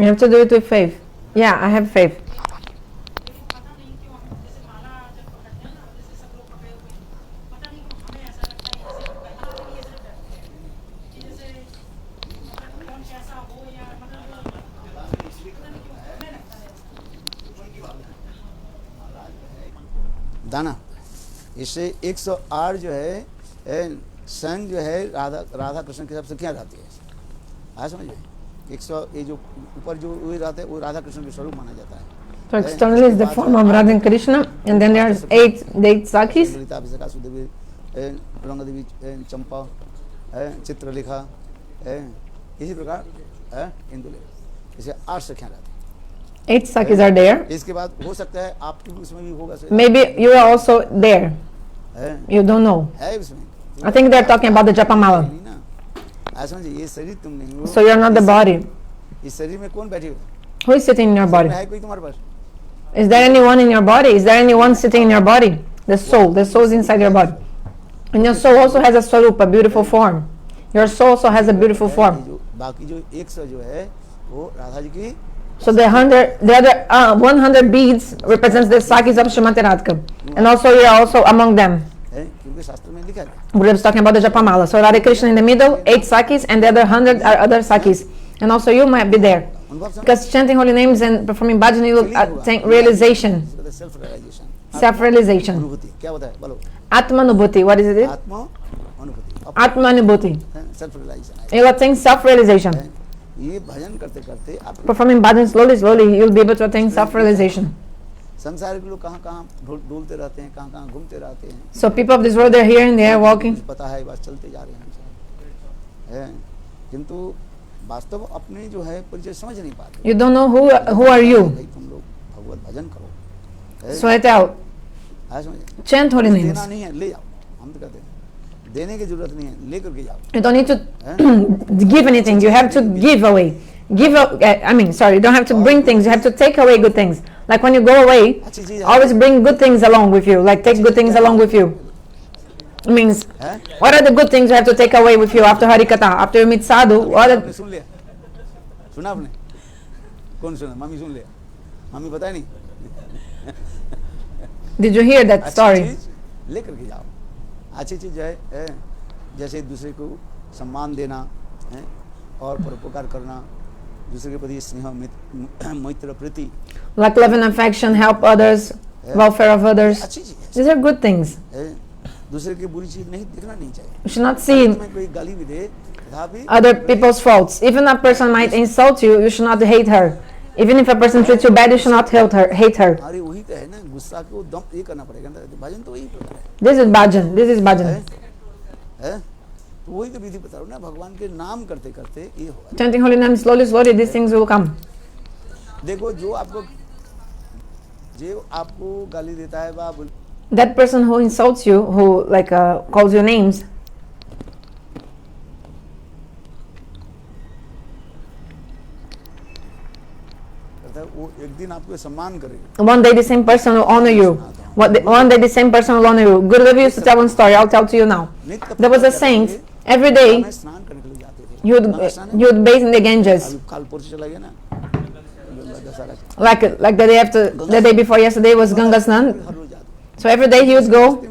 You have to do it with faith. Yeah, I have faith. दाना इससे 108 जो है सन जो है राधा कृष्ण के साथ सखियाँ रहती है। आज समझिए 100 ये जो ऊपर जो वही रहते हैं वो राधा कृष्ण के स्वरूप माना जाता है। So externally is the form of Radha and Krishna, and then there's eight sakis. Lalita Vishakha Sudevi रंग देवी चंपा चित्रलेखा इसी प्रकार इंदुलेखा, इसे 8 सखियाँ रहती हैं। 8 sakis are there. इसके बाद हो सकता है आपके उसमें भी होगा। Maybe you are also there. You don't know. है उसमें। I think they're talking about the Japamala. समझिए ये शरीर तुम नहीं हो। So you're not the body. इस शरीर में कौन बैठे हो? Who is sitting in your body? है कोई तुम्हारे पास? Is there anyone in your body? Is there anyone sitting in your body? The soul is inside your body. And your soul also has a swarup, a beautiful form. Your soul also has a beautiful form. बाकी जो 100 जो है वो राधा जी की। So the other 100 beads represents the sakis of Srimati Radhika. And also you are also among them. क्योंकि शास्त्र में लिखा है। Buddha is talking about the Japamala. So Radha Krishna in the middle, 8 sakis, and the other 100 are other sakis. And also you might be there. Because chanting holy names and performing bhajan, you will attain realization. Self-realization. क्या होता है? बोलो। Atmanubhuti. What is it? Atmanubhuti. Self-realization. You will attain self-realization. ये भजन करते करते आप Performing bhajan slowly, you will be able to attain self-realization. संसार के लोग कहाँ डोलते रहते हैं, कहाँ घूमते रहते हैं। So people of this world, they're here and there walking. पता है बस चलते जा रहे हैं, किंतु वास्तव अपने जो है परिचय समझ नहीं पाते। You don't know who are you. तुम लोग भगवत भजन करो। Sweat out. Chant holy names. देना नहीं है, ले जाओ। हम तो कहते हैं देने की जरूरत नहीं है, लेकर के जाओ। You don't need to give anything. You have to give away. You don't have to bring things. You have to take away good things. Like when you go away, always bring good things along with you. Like take good things along with you. It means, what are the good things you have to take away with you after Harikatha? After you meet sadhu, what are सुन लिया? सुना आपने? कौन सुना? Mummy सुन लिया? Mummy पता नहीं? Did you hear that story? लेकर के जाओ। अच्छी चीज है जैसे दूसरे को सम्मान देना और परोपकार करना, दूसरे के प्रति स्नेह मैत्र प्रीति, like love and affection, help others, welfare of others. These are good things. दूसरे की बुरी चीज नहीं देखना नहीं चाहिए। You should not see कोई गाली भी दे other people's faults. Even a person might insult you, you should not hate her. Even if a person treats you bad, you should not hate her. अरे वही तो है ना, गुस्सा को दम ये करना पड़ेगा ना, भजन तो वही प्रकार है। This is bhajan. This is bhajan. तो वही तो विधि बता रहा हूँ ना, भगवान के नाम करते करते ये होगा। Chanting holy name slowly, these things will come. देखो जो आपको गाली देता है बाबू, that person who insults you, who calls you names, वो एक दिन आपको सम्मान करेगा। one day the same person will honor you. One day the same person will honor you. Gurudev used to tell one story. I'll tell to you now. There was a saint. Every day he would bathe in the Ganges. Like the day before yesterday was Ganga Snan. So every day he would go to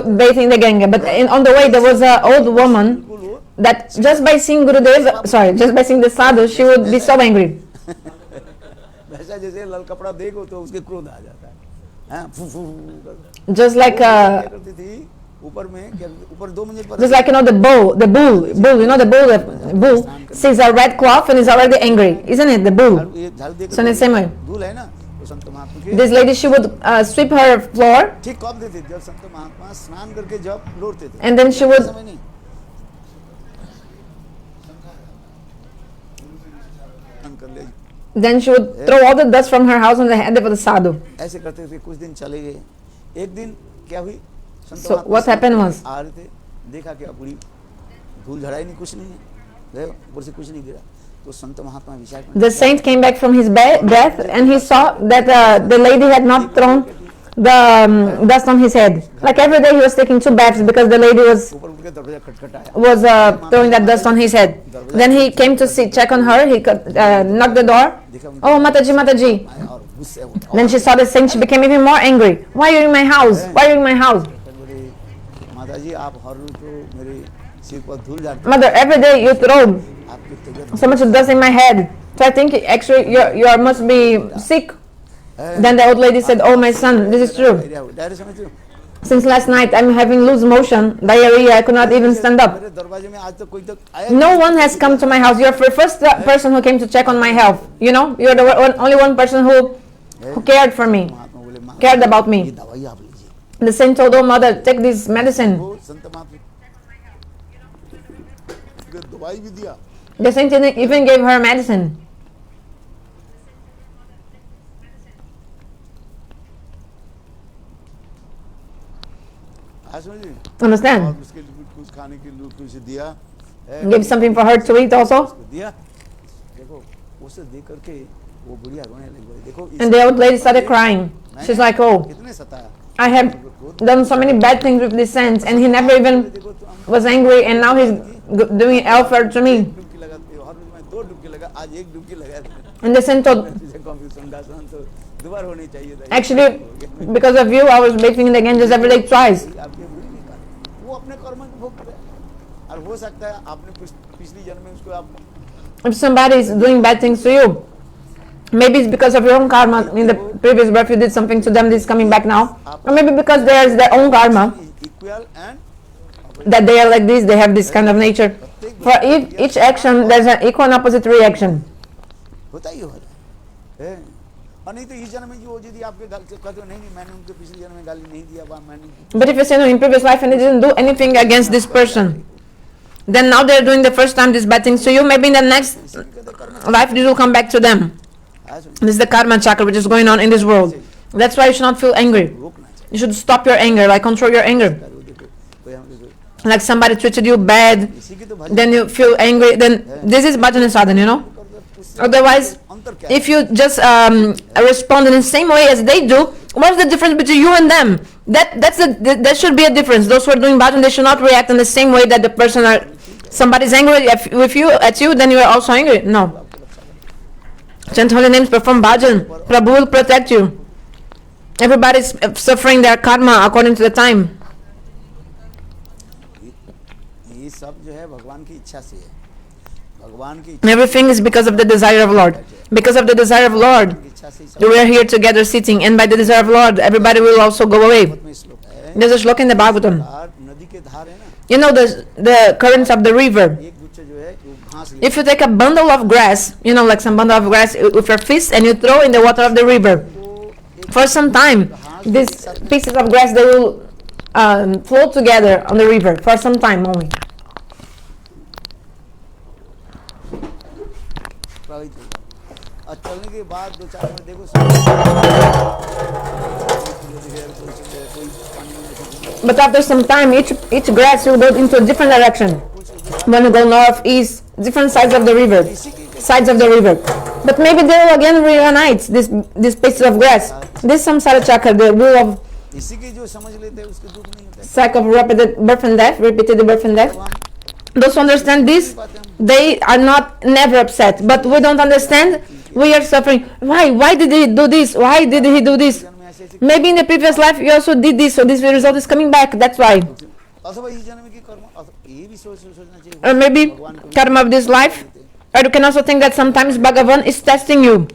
bathe in the Ganga. But on the way there was an old woman that just by seeing the sadhu, she would be so angry. Just like the bull sees a red cloth and is already angry, isn't it? The bull. So in the same way, this lady, she would sweep her floor, and then she would throw all the dust from her house on the head of the sadhu. So what happened was, the saint came back from his bath and he saw that the lady had not thrown the dust on his head. Like every day he was taking 2 baths because the lady was ऊपर उठ के दरवाजा खटखटाया throwing that dust on his head. Then he came to see, check on her. He knocked the door. Oh, Mataji, Mataji. और गुस्से हो Then she saw this thing. She became even more angry. Why are you in my house? Why are you in my house? बोली माता जी आप हर रोज तो मेरे सिर पर धूल झाड़ते Mother, every day you throw हैं। आपकी तबीयत so much dust in my head. So I think actually you must be sick. Then the old lady said, oh my son, this is true. Direct समझो Since last night I'm having loose motion, diarrhea, I could not even stand up. मेरे दरवाजे में आज तक कोई तक आया No one has come to my house. You're the first person who came to check on my health. You know, you're the only one person who cared for me, महात्मा बोले माँ cared about ये me. दवाई आप लीजिए The saint told, oh mother, take this medicine. वो संत महात्मा दवाई भी दिया The saint even gave her medicine. आज समझिए Understand? और उसके लिए कुछ खाने के लिए कुछ दिया Give something for her to eat also. उसको दिया देखो उसे देख करके वो बुढ़िया रोने लगी देखो And the old lady started crying. She's like, oh, कितने सताया I have done so many bad things with this saint, and he never even was angry, and now he's doing welfare to me. डुबकी लगाते हर रोज मैं 2 डुबकी लगा आज 1 डुबकी लगा And the saint told, confusion दासन तो दोबारा होनी चाहिए था actually, because of you, I was bathing in the Ganges every day twice. आपके बुरी नहीं कर वो अपने कर्म को भोग रहा है और हो सकता है आपने पिछली जन्म में उसको आप If somebody is doing bad things to you, maybe it's because of your own karma. In the previous birth, you did something to them, this is coming back now. Or maybe because there's their own karma, equal and that they are like this, they have this kind of nature. For each action, there's an equal and opposite reaction. होता ही होता है और नहीं तो इस जन्म में जो यदि आपके कहते हो नहीं नहीं मैंने उनके पिछले जन्म में गाली नहीं दिया मैंने But if you say no, in previous life and they didn't do anything against this person, then now they're doing the first time these bad things to you, maybe in the next life this will come back to them. This is the karma chakra which is going on in this world. That's why you should not feel angry. रोकना चाहिए You should stop your anger, like control your anger. कोई हम देखो Like somebody treated you bad, इसी की तो भजन then you feel angry, then this is bhajan sadhana, you know. Otherwise, अंतर क्या है if you just respond in the same way as they do, what's the difference between you and them? That should be a difference. Those who are doing bhajan, they should not react in the same way that the person somebody's angry with you at you, then you are also angry. No. Chant holy names, perform bhajan. Prabhu will protect you. Everybody's suffering their karma according to the time. ये सब जो है भगवान की इच्छा से है भगवान की And everything is because of the desire of Lord. Because of the desire of Lord, इच्छा से ही सब we are here together sitting, and by the desire of Lord, everybody will also go away. में श्लोक है There's a shloka in the Bhagavatam. धार नदी के धार है ना You know the currents of the river. एक गुच्छ जो है वो घास ले If you take a bundle of grass, you know, like some bundle of grass with your fist, and you throw in the water of the river, for some time, these pieces of grass they will float together on the river for some time only. प्रभावित होगा और चलने के बाद 2-4 minute देखो कोई पानी में नहीं But after some time, each grass will go into a different direction. One will go north, east, different sides of the river, sides of the river. But maybe they will again reunite this pieces of grass. This is samsara chakra, the wheel of इसी की जो समझ लेते हैं उसके दुख नहीं होता cycle of repeated birth and death, repeated birth and death. Those who understand this, they are not never upset. But we don't understand. We are suffering. Why did he do this? Why did he do this? जन्म में ऐसे ऐसे Maybe in the previous life you also did this, so this result is coming back. That's why. अथवा इस जन्म की कर्म ये भी सोचना चाहिए Or maybe karma of this life. Or you can also think that sometimes Bhagavan is testing you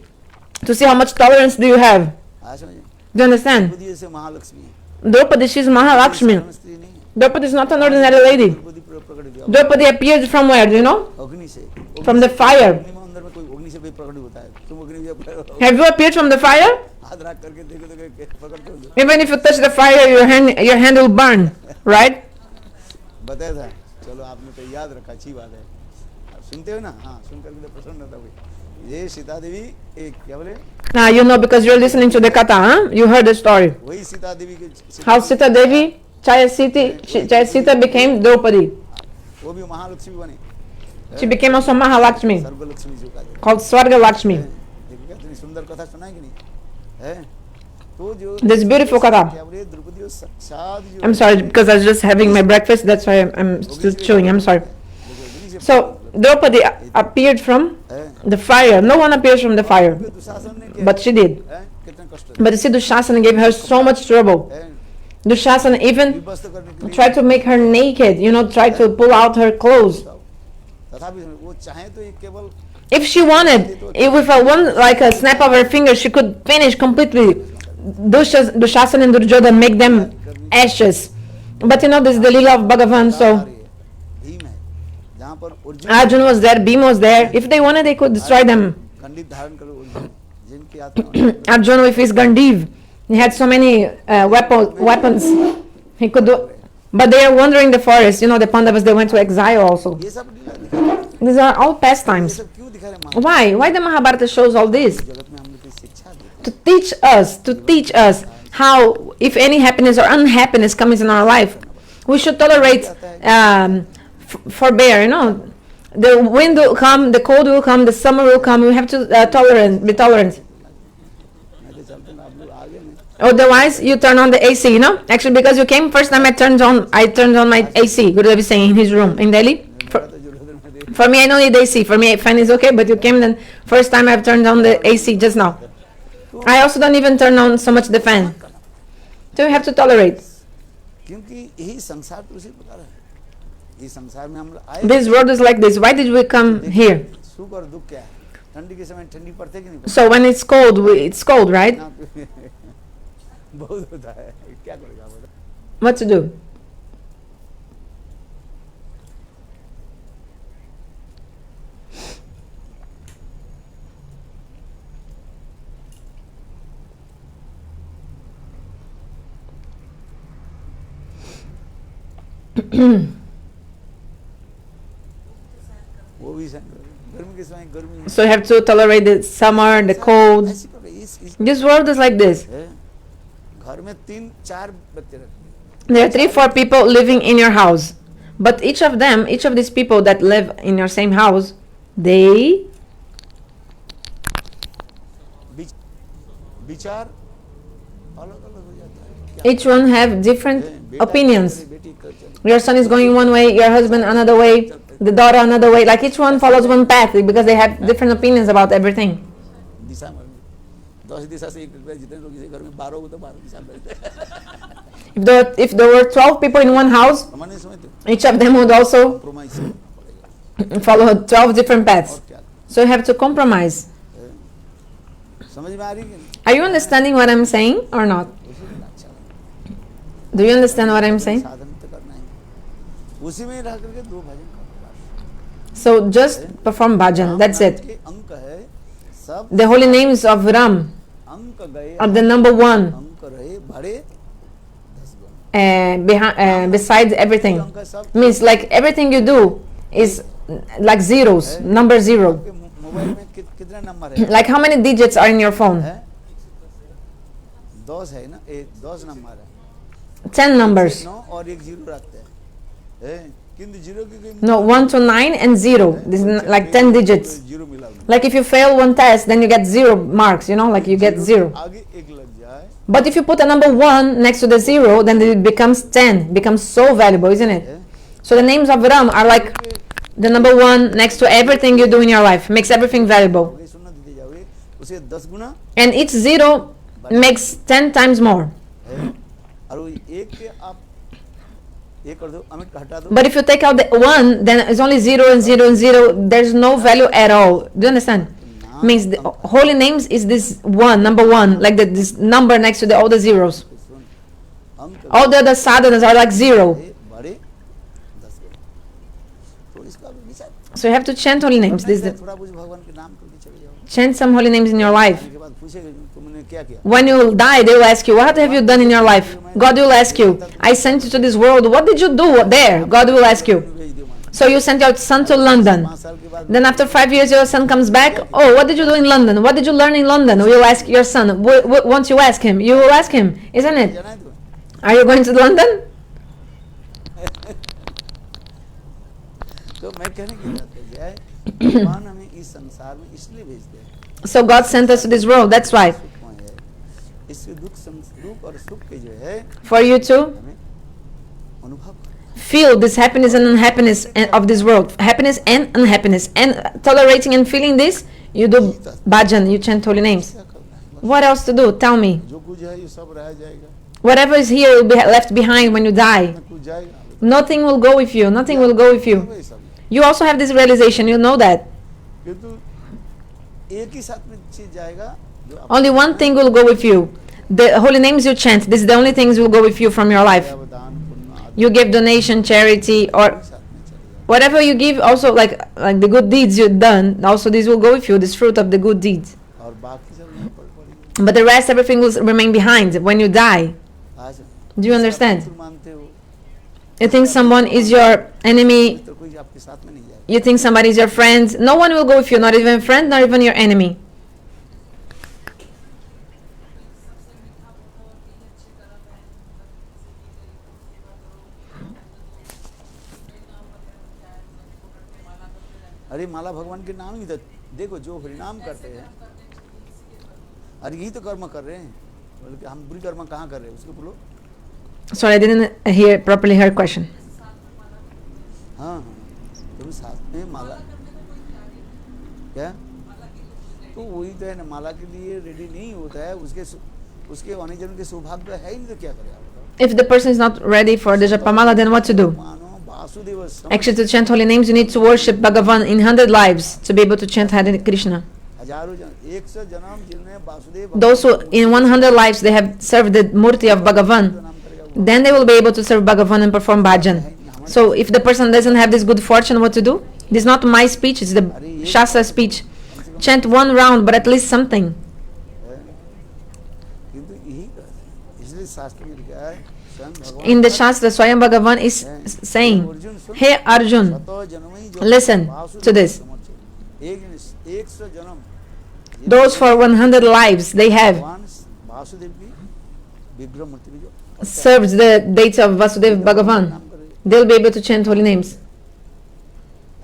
to see how much tolerance do you have. आज समझे Do you understand? बुद्धि जैसे महालक्ष्मी है Draupadi, she is Mahalakshmi. साधारण स्त्री नहीं है Draupadi is not an ordinary lady. बुद्धि प्रकट हुआ Draupadi appeared from where? Do you know? अग्नि से From the fire. अग्नि में अंदर में कोई अग्नि से भी प्रकट होता है तुम अग्नि से Have you appeared from the fire? हाथ रख करके देखो तो प्रकट कर Even if you touch the fire, your hand will burn, right? बताया था चलो आपने तो याद रखा अच्छी बात है आप सुनते हो ना हाँ सुन करके तो प्रसन्न होता हुई ये सीता देवी एक क्या बोले You know because you're listening to the katha, huh? You heard the story. वही सीता देवी के How Sita Devi, Chayasita became Draupadi. वो भी महालक्ष्मी बने She became also Mahalakshmi, सर्वलक्ष्मी जो कहते हैं called Swarga Lakshmi. देखो क्या इतनी सुंदर कथा सुना है कि नहीं है तो जो This beautiful kata. क्या बोले द्रौपदी वो साक्षात जो I'm sorry because I was just having my breakfast. That's why I'm still chewing. I'm sorry. So Draupadi appeared from the fire. No one appears from the fire, Dushasan ने क्या but she did. कितना कष्ट But you see, Dushasana gave her so much trouble. है Dushasana even विवस्त करने के लिए tried to make her naked. Tried to pull out her clothes. तथापि वो चाहे तो ये केवल If she wanted, if with like a snap of her finger, she could finish completely Dushasana and Duryodhana, make them ashes. But this is the Leela of Bhagavan, so Bhim है जहाँ पर Arjun Arjuna was there, Bhima was there. If they wanted, they could destroy them. खंडित धारण करो अर्जुन जिनकी आत्मा Arjuna with his Gandiv, he had so many weapons. He could do, but they are wandering the forest. The Pandavas, they went to exile also. ये सब लीला दिखा रहे हैं। These are all ये pastimes. सब क्यों दिखा रहे हैं Why? Why the Mahabharata shows all this? जगत में हम लोग की शिक्षा देते To teach us how, if any happiness or unhappiness comes in our life, we should tolerate, forbear. The wind will come, the cold will come, the summer will come. We have to be tolerant. हैं। मैं तो चलते हैं आप लोग आगे में Otherwise, you turn on the AC. Actually, because you came first time, I turned on my AC. Gurudev is saying in his room in Delhi. मेरा तो जो हृदय में देख For me, I don't need AC. For me, fan is okay. But you came then. First time I've turned on the AC just now. I also don't even turn on so much the fan. So you have to tolerate. क्योंकि यही संसार तो उसी प्रकार है। इस संसार में हम लोग आए This world is like this. Why did we come here? सुख और दुख क्या है ठंडी के समय ठंडी पड़ते कि नहीं पड़ते? So when it's cold, it's cold, right? ना तो बहुत होता है क्या करेगा बता What to do? वो भी गर्मी के समय गर्मी है So you have to tolerate the summer, the cold. ऐसी प्रकार इस This world is like this. है। घर में 3-4 बच्चे रहते हैं There are 3-4 people living in your house. But each of these people that live in your same house, they विचार अलग अलग हो जाता है क्या each one have different बेटा opinions. बेटी कर चल Your son is going one way, your husband another way, the daughter another way. Like each one follows one path because they have different opinions about everything. दिशा में 10 दिशा से एक जितने लोग इसे घर में 12 हो तो 12 दिशा में रहते हैं If there were 12 people in one house, समझ नहीं समझते each of them would also compromise करना पड़ेगा follow 12 different paths. और क्या So you have to compromise. समझ में आ रही है कि नहीं? Are you understanding what I'm saying or not? उसी में अच्छा लगता Do you understand what I'm है। saying? साधन तो करना ही उसी में रह करके 2 भजन करो So just perform bhajan, that's it. के अंक है सब The holy names of Ram अंक गए are the number one अंक रहे भरे 10 गुण besides everything. अंक सब Means like everything you do is like zeros, number zero. आपके मोबाइल में कितने नंबर है Like how many digits are in your phone? हैं? 10 है ना 10 नंबर है 10 numbers. 9 और 1 0 रखते हैं किंतु 0 की कोई No, 1 to 9 and 0. This is like 10 digits. 0 मिला हुआ Like if you fail one test, then you get 0 marks, like you get 0. आगे 1 लग जाए But if you put a number 1 next to the 0, then it becomes 10, becomes so valuable, isn't it? So the names of Ram are like the number 1 next to everything you do in your life, makes everything valuable. ये सुनना दीजिए जाओगे उसे 10 गुना And each 0 makes 10 times more. है और वो एक के आप एक कर दो अमिट का हटा दो But if you take out the 1, then it's only 0 and 0 and 0. There's no value at all. Do you understand? Means the holy names is this one, number 1, like this number next to all the zeros. सुन अंक All the other sadhanas are like 0. बड़े 10 गुना तो इसका भी विचार So you have to chant holy names. This is the, थोड़ा कुछ भगवान के नाम करके चले जाओ chant some holy names in your life. के बाद पूछेगा तुमने क्या किया When you die, they will ask you, what have you done in your life? God will ask you, I sent you to this world. What did you do there? God will ask you. भेज दियो मान So you sent your son to London. 5 साल के बाद Then after 5 years, your son comes back. Oh, what did you do in London? What did you learn in London? We will ask your son. Once you ask him, you will ask him, isn't it? जाना है तो Are you going to London? तो मैं कहने की बात है भगवान हमें इस संसार में इसलिए भेजते हैं So God sent us to this world. That's why. सुखमय है इसके दुख और सुख के जो है For you to हमें अनुभव करना feel this happiness and unhappiness of this world, happiness and unhappiness, and tolerating and feeling this, you do bhajan, you chant holy names. क्या करना है? What else to do? Tell me. जो कुछ है ये सब रह जाएगा, Whatever is here will be left behind when you die. न कुछ जाएगा, Nothing will go with you. Nothing will go with you. वही सब। You also have this realization. You know that. किंतु एक ही साथ में चीज जाएगा जो आप Only one thing will go with you. The holy names you chant. This is the only things will go with you from your life. दान पुण्य आदि You give donation, charity, or एक साथ में चलेगा। whatever you give. Also, like the good deeds you've done. Also, this will go with you. This fruit of the good deeds. और बाकी सब नहीं पड़ेगा। But the rest, everything will remain behind when you die. आज Do you understand? मित्र मानते हो, You think someone is your enemy. मित्र कोई आपके साथ में नहीं जाएगा। You think somebody is your friend. No one will go with you. Not even a friend. Not even your enemy. अरे माला भगवान के नाम ही तो देखो, जो हरिनाम करते हैं, अरे यही तो कर्म कर रहे हैं, बल्कि हम बुरी कर्म कहाँ कर रहे हैं उसको बोलो। Sorry, I didn't hear properly her question. हाँ हाँ, तो साथ में माला क्या, तो वही तो है ना, माला के लिए रेडी नहीं होता है, उसके आने जन्म के सौभाग्य है ही नहीं, तो क्या करे आप बताओ। If the person is not ready for the Japamala, then what to do? मानो Vasudev Actually, to chant holy names, you need to worship Bhagavan in 100 lives to be able to chant Hare Krishna. हजारों जन 100 जन्म जिनमें Vasudev Those who in 100 lives they have served the Murti of Bhagavan, नाम करेगा then they will be able to serve Bhagavan and perform bhajan. So if the person doesn't have this good fortune, what to do? This is not my speech, it's the Shastra speech. Chant one round, but at least something. है, किंतु यही कहते हैं, इसलिए शास्त्र में लिखा है स्वयं भगवान In the Shastra, Swayam Bhagavan is saying, Hey Arjun, शतो जन्मई जो listen वासुदेव to this. समझो। 100 जन्म Those for 100 lives they have भगवान वासुदेव की विग्रह मूर्ति में जो served the deity of Vasudeva Bhagavan, नाम करे they'll be able to chant holy names.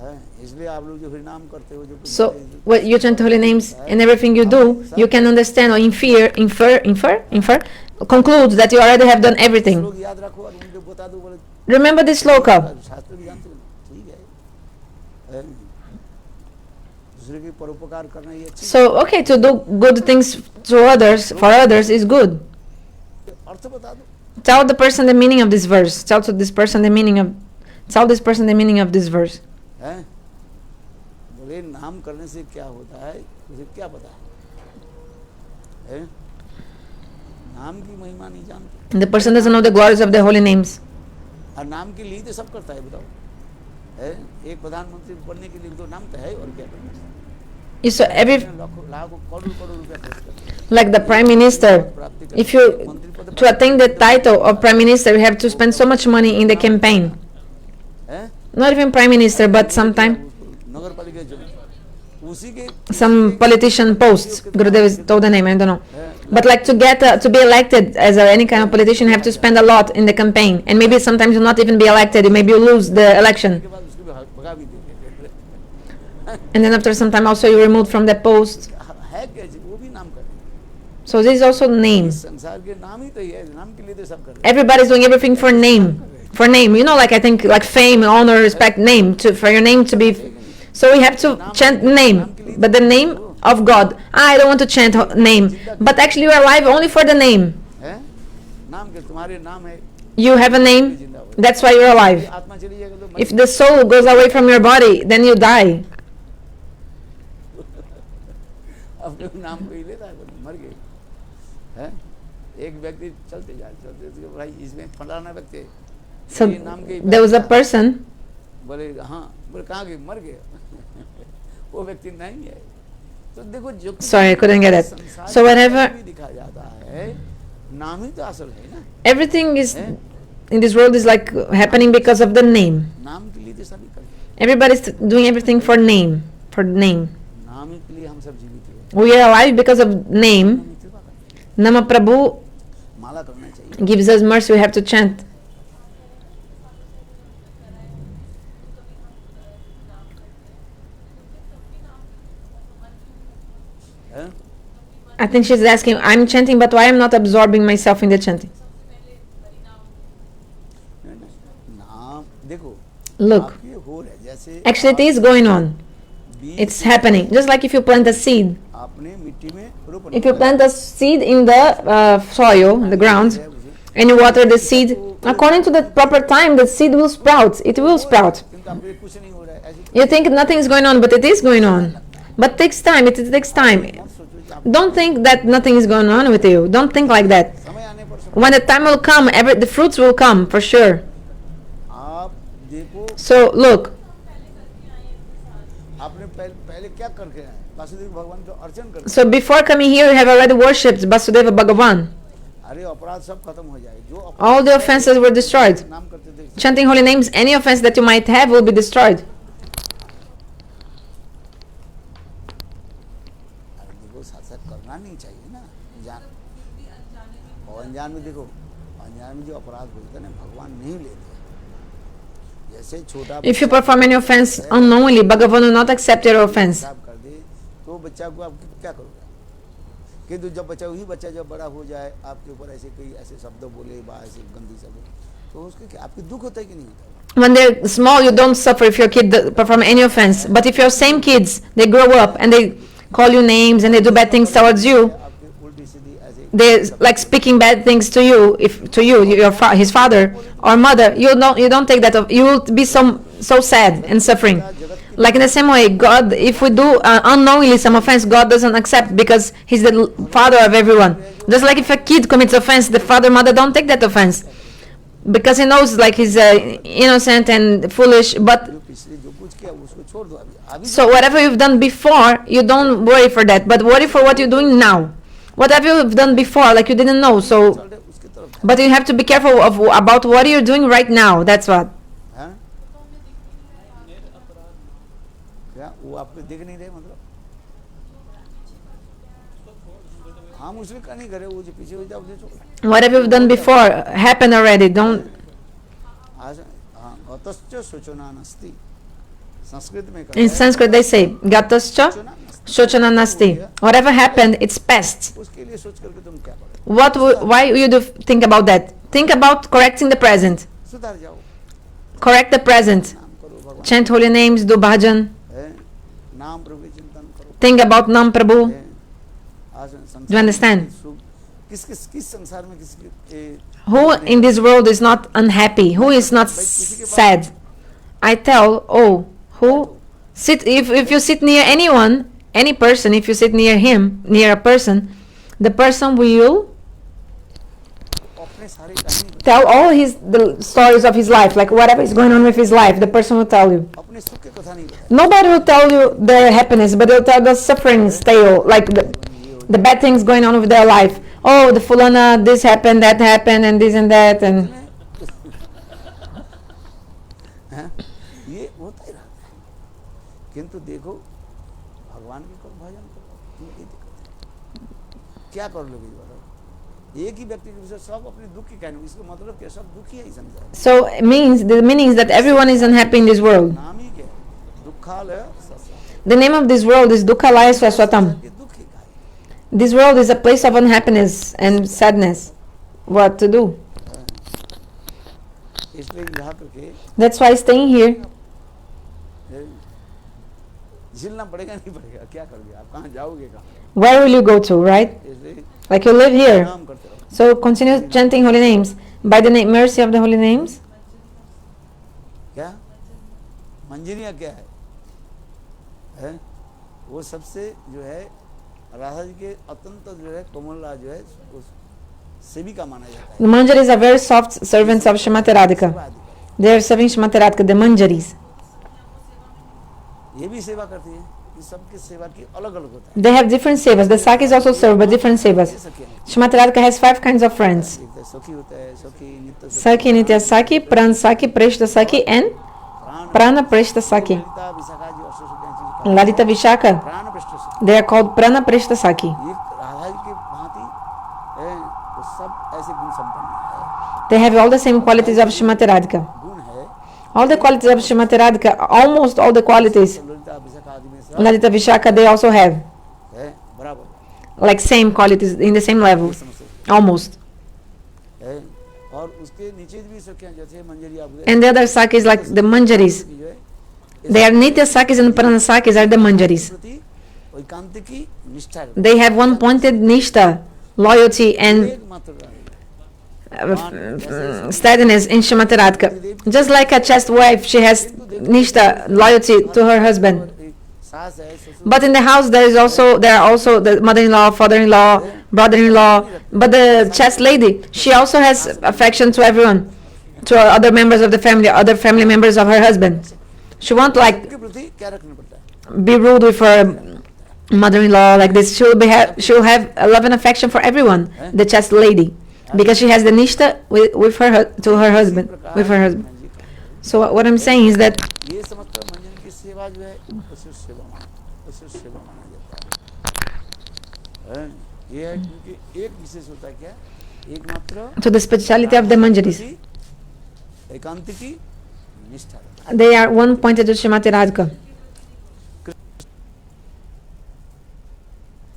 है, इसलिए आप लोग जो हरिनाम करते हो, जो कुछ So, what you chant holy names and everything you do, you can understand or infer, conclude that you already have done everything. लोग याद रखो और उनको बता दो, बोले Remember this sloka. शास्त्र भी जानते हो, ठीक है, दूसरे के परोपकार करना ये अच्छी So, okay, to do good things to others, for others is good. अर्थ बता दो। Tell the person the meaning of this verse. Tell this person the meaning of this verse. हैं, बोले नाम करने से क्या होता है, मुझे क्या पता है, नाम की महिमा नहीं जानते, The person doesn't know the glories of the holy names. और नाम के लिए तो सब करता है, बताओ है, एक प्रधानमंत्री बनने के लिए तो नाम तो है, और क्या करना है, You saw every, लाखों लाखों करोड़ रुपया खर्च करते हैं, like the prime minister, प्राप्ति करते if you, हैं, मंत्री पद to attain the title of prime minister, you have to spend so much money in the campaign. है, Not even prime minister, but sometime नगर पालिका जो उसी के some politician posts. Gurudev is told the name, I don't know. But like to get to be elected as any kind of politician, you have to spend a lot in the campaign, and maybe sometimes you'll not even be elected. Maybe you lose the election, के बाद उसको भी भगा भी देंगे, and then after some time also you're removed from that post. है क्या चीज़, वो भी नाम कर रहे हैं। So this is also name. संसार के नाम ही तो ये है, नाम के लिए तो सब कर रहे हैं। Everybody's doing everything for name. For name, you know, like I think like fame, honor, respect, name to for your name to be. So we have to chant name, but the name of God. I don't want to chant name, but actually you are alive only for the name. हैं? नाम के तुम्हारे नाम है, You have a name, that's why you're alive. आत्मा चली जाएगा तो If the soul goes away from your body, then you die. अपने नाम को ही लेता है, मर गए हैं। एक व्यक्ति चलते भाई इसमें फलाना व्यक्ति है, So ये नाम के there was a person. बोले हाँ, बोले कहाँ गए, मर गए वो व्यक्ति नहीं है। तो देखो जो Sorry, I couldn't get it. संसार So में whatever, भी दिखा जाता है, नाम ही तो असल है ना, everything is in this world is like happening because of the name. नाम के लिए तो सभी करते हैं, Everybody's doing everything for name, for name. नाम ही के लिए हम सब जीवित हैं, We are alive because of name. हमें कृपा करते हैं। Nama Prabhu माला करना चाहिए, gives us mercy. We have to chant. हैं? I think she's asking, I'm chanting, but why I'm not absorbing myself in the chanting? नाम देखो Look, आपके हो रहे जैसे actually it is going on. बीज It's happening. Just like if you plant a seed. आपने मिट्टी में रोपण If you plant a seed in the soil, the ground, and you water the seed, according to the proper time, the seed will sprout. It will sprout. किंतु आपके कुछ नहीं हो रहा है ऐसे You think nothing is going on, but it is going on. But it takes time. It takes time. मत सोचो कि आप Don't think that nothing is going on with you. Don't think like that. समय आने पर सब When the time will come, the fruits will come for sure. आप देखो So look, आपने पहले क्या करके आए वासुदेव भगवान को अर्चन करके so before coming here, you have already worshipped Vasudeva Bhagavan. अरे अपराध सब खत्म हो जाए जो All the offenses were destroyed. नाम करते थे Chanting holy names, any offense that you might have will be destroyed. अरे देखो साथ साथ करना नहीं चाहिए ना जान और अनजान में देखो अनजान में जो अपराध बोलते हैं ना भगवान नहीं लेते जैसे छोटा If you perform any offense unknowingly, Bhagavan will not accept your offense. खराब कर दे तो बच्चा को आप क्या करोगे किंतु जब बच्चा वही बच्चा जब बड़ा हो जाए आपके ऊपर ऐसे कोई ऐसे शब्द बोले बा ऐसे गंदी शब्द तो उसके क्या आपके दुख होता है कि नहीं होता When they're small, you don't suffer if your kid perform any offense. But if your same kids, they grow up and they call you names and they do bad things towards you, आपके उल्टी सीधी ऐसे they're like speaking bad things to you, his father or mother, you don't take that. You will be so sad and suffering. Like in the same way, God, if we do unknowingly some offense, God doesn't accept because He's the father of everyone. Just like if a kid commits offense, the father, mother don't take that offense because he knows like he's innocent and foolish. But जो पिछले जो कुछ किया उसको छोड़ दो अभी अभी so whatever you've done before, you don't worry for that, but worry for what you're doing now. Whatever you've done before, like you didn't know, so चल रहे उसके तरफ but you have to be careful about what you're doing right now. That's what. हैं क्या वो आपको देख नहीं रहे मतलब हम उसमें का नहीं करे वो जो पीछे हो जाओ जो Whatever you've done before happened already. Don't. आज हाँ अतश्च सूचना नस्ति संस्कृत में In Sanskrit they say, Gatascha Shochana Nasti. Whatever happened, it's past. उसके लिए सोच करके तुम क्या करोगे Why you do think about that? Think about correcting the present. सुधार जाओ Correct the present. नाम करो भगवान Chant holy names, do bhajan. है नाम प्रभु के चिंतन करो Think about Nam Prabhu. है आज संसार Do you understand? में सुख किस संसार में किसके Who in this world is not unhappy? Who is not sad? I tell, who sit if you sit near anyone, any person, if you sit near him, near a person, the person will अपने सारी कहानी tell all the stories of his life, like whatever is going on with his life, the person will tell you. अपने सुख की कथा नहीं बताए Nobody will tell you their happiness, but they'll tell the sufferings tale, like the bad things going on with their life. Oh, the fulana, this happened, that happened, and this and that, and हैं? ये होता ही रहता है किंतु देखो भगवान के करो भजन करो उनकी दिक्कत है क्या कर लोगे ये बताओ एक ही व्यक्ति के विषय सब अपने दुख की कहानी इसका मतलब क्या सब दुखी है ही समझा so it means the meaning is that everyone is unhappy in this world. नाम ही क्या है? दुखालय सस्या The name of this world is Dukhalaya Swaswatam. ये दुख ही का है This world is a place of unhappiness and sadness. What to do? इसलिए यहाँ करके That's why staying here. झेलना पड़ेगा नहीं पड़ेगा क्या करोगे आप कहाँ जाओगे कहाँ Where will you go to, right? इसलिए Like you live here. नाम करते रहो So continue chanting holy names. By the mercy of the holy names. क्या मंजरियाँ क्या है वो सबसे जो है राधा जी के अत्यंत जो है कोमलला जो है उस सेविका माना जाता The Manjaris are very soft servants of Shrimati Radhika. है They are serving Shrimati Radhika, the Manjaris. ये भी सेवा करती है कि सबकी सेवा की अलग अलग होता है They have different sevas. The Sakis also serve, but different sevas. ये सखी है Shrimati Radhika has 5 kinds of friends. एक तो सखी होता है सखी नित्य सखी Saki, Nitya Saki, Pran Saki, Preshta Saki, and प्राण Prana Preshta Saki. Lalita Vishakha ji और सरस्वती Lalita Vishaka, प्राण पृष्ठ से they are called Prana Preshta Saki. ये राधा जी के भांति है वो सब ऐसे गुण संपन्न है They have all the same qualities of Shrimati Radhika. गुण है All the qualities of Shrimati Radhika, almost all the qualities Lalita Vishakha आदि में सब Lalita Vishaka they also have. है बराबर like same qualities in the same levels, समझ सकते almost. हैं। और उसके नीचे भी सखियां जैसे मंजरी आप And the other sakis, like the manjaris, जो है they are nitya sakis and pranasakis are the manjaris. प्रति एकांत की निष्ठा है। They have one pointed nishta, loyalty and एकमात्र रानी। steadiness in Shrimati Radhika. Just like a chaste wife, she has nishta, loyalty to her husband. और एक सास है ससुर But in the house there are also the mother-in-law, father-in-law, brother-in-law. But the chaste lady, she also has affection to everyone, to other members of the family, other family members of her husband. She won't like के प्रति क्या रखना पड़ता है? be rude with her mother-in-law like this. She'll have a love and affection for everyone, the chaste lady, because she has the nishta with her to her husband, with her husband. So what I'm saying is that ये समझता मंजन की सेवा जो है उसे सेवा माना जाता है। ये है क्योंकि एक विशेष होता है क्या? एकमात्र to the speciality of the manjaris, एकांत की निष्ठा। they are one pointed to Shrimati Radhika.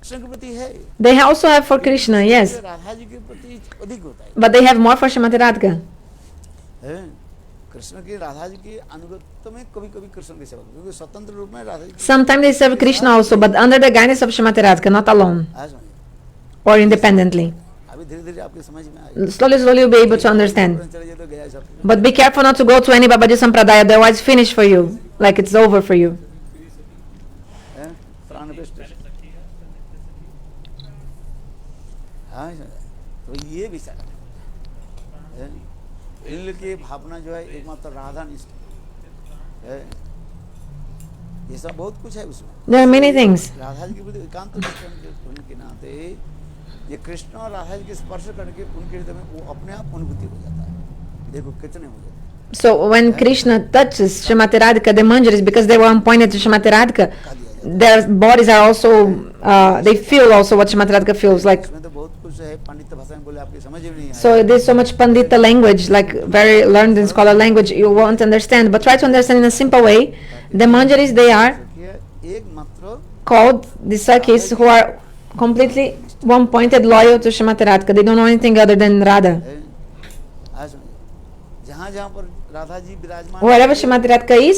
Krishna के प्रति है, They also have for Krishna, yes, Radha ji के प्रति अधिक होता है। but they have more for Shrimati Radhika. हैं? कृष्ण की राधा जी के अनुगत्य में कभी कभी कृष्ण की सेवा क्योंकि स्वतंत्र रूप में Radha ji Sometimes they serve Krishna also, but under the guidance of Shrimati Radhika, not alone आज समझिए। or independently. अभी धीरे धीरे आपके समझ में आएगा। Slowly you'll be able to understand. चले जाए तो गया सब। But be careful not to go to any Babaji Sampradaya, otherwise finish for you, like it's over for you. हैं? प्राण बेस्ट। हाँ तो ये विचार है। इनकी भावना जो है एकमात्र राधा निष्ठ है। ये सब बहुत कुछ है उसमें। There are many things. Radha ji के प्रति एकांत निष्ठा होने के नाते ये कृष्ण और राधा जी के स्पर्श करके उनके हृदय में वो अपने आप अनुभूति हो जाता है। देखो कितने हो जाते हैं। So when Krishna touches Shrimati Radhika, the manjaris, because they were appointed to Shrimati Radhika, their bodies are also, they feel also what Shrimati Radhika feels like. इसमें तो बहुत कुछ है पंडित भाषा में बोले आपकी समझ में नहीं आएगा। So there's so much Pandita language, like very learned and scholar language, you won't understand. But try to understand in a simple way. The manjaris, they are एकमात्र called the Sakis who are completely one-pointed, loyal to Shrimati Radhika. They don't know anything other than Radha. है। आज समझिए। जहाँ पर राधा जी विराजमान Wherever Shrimati Radhika is,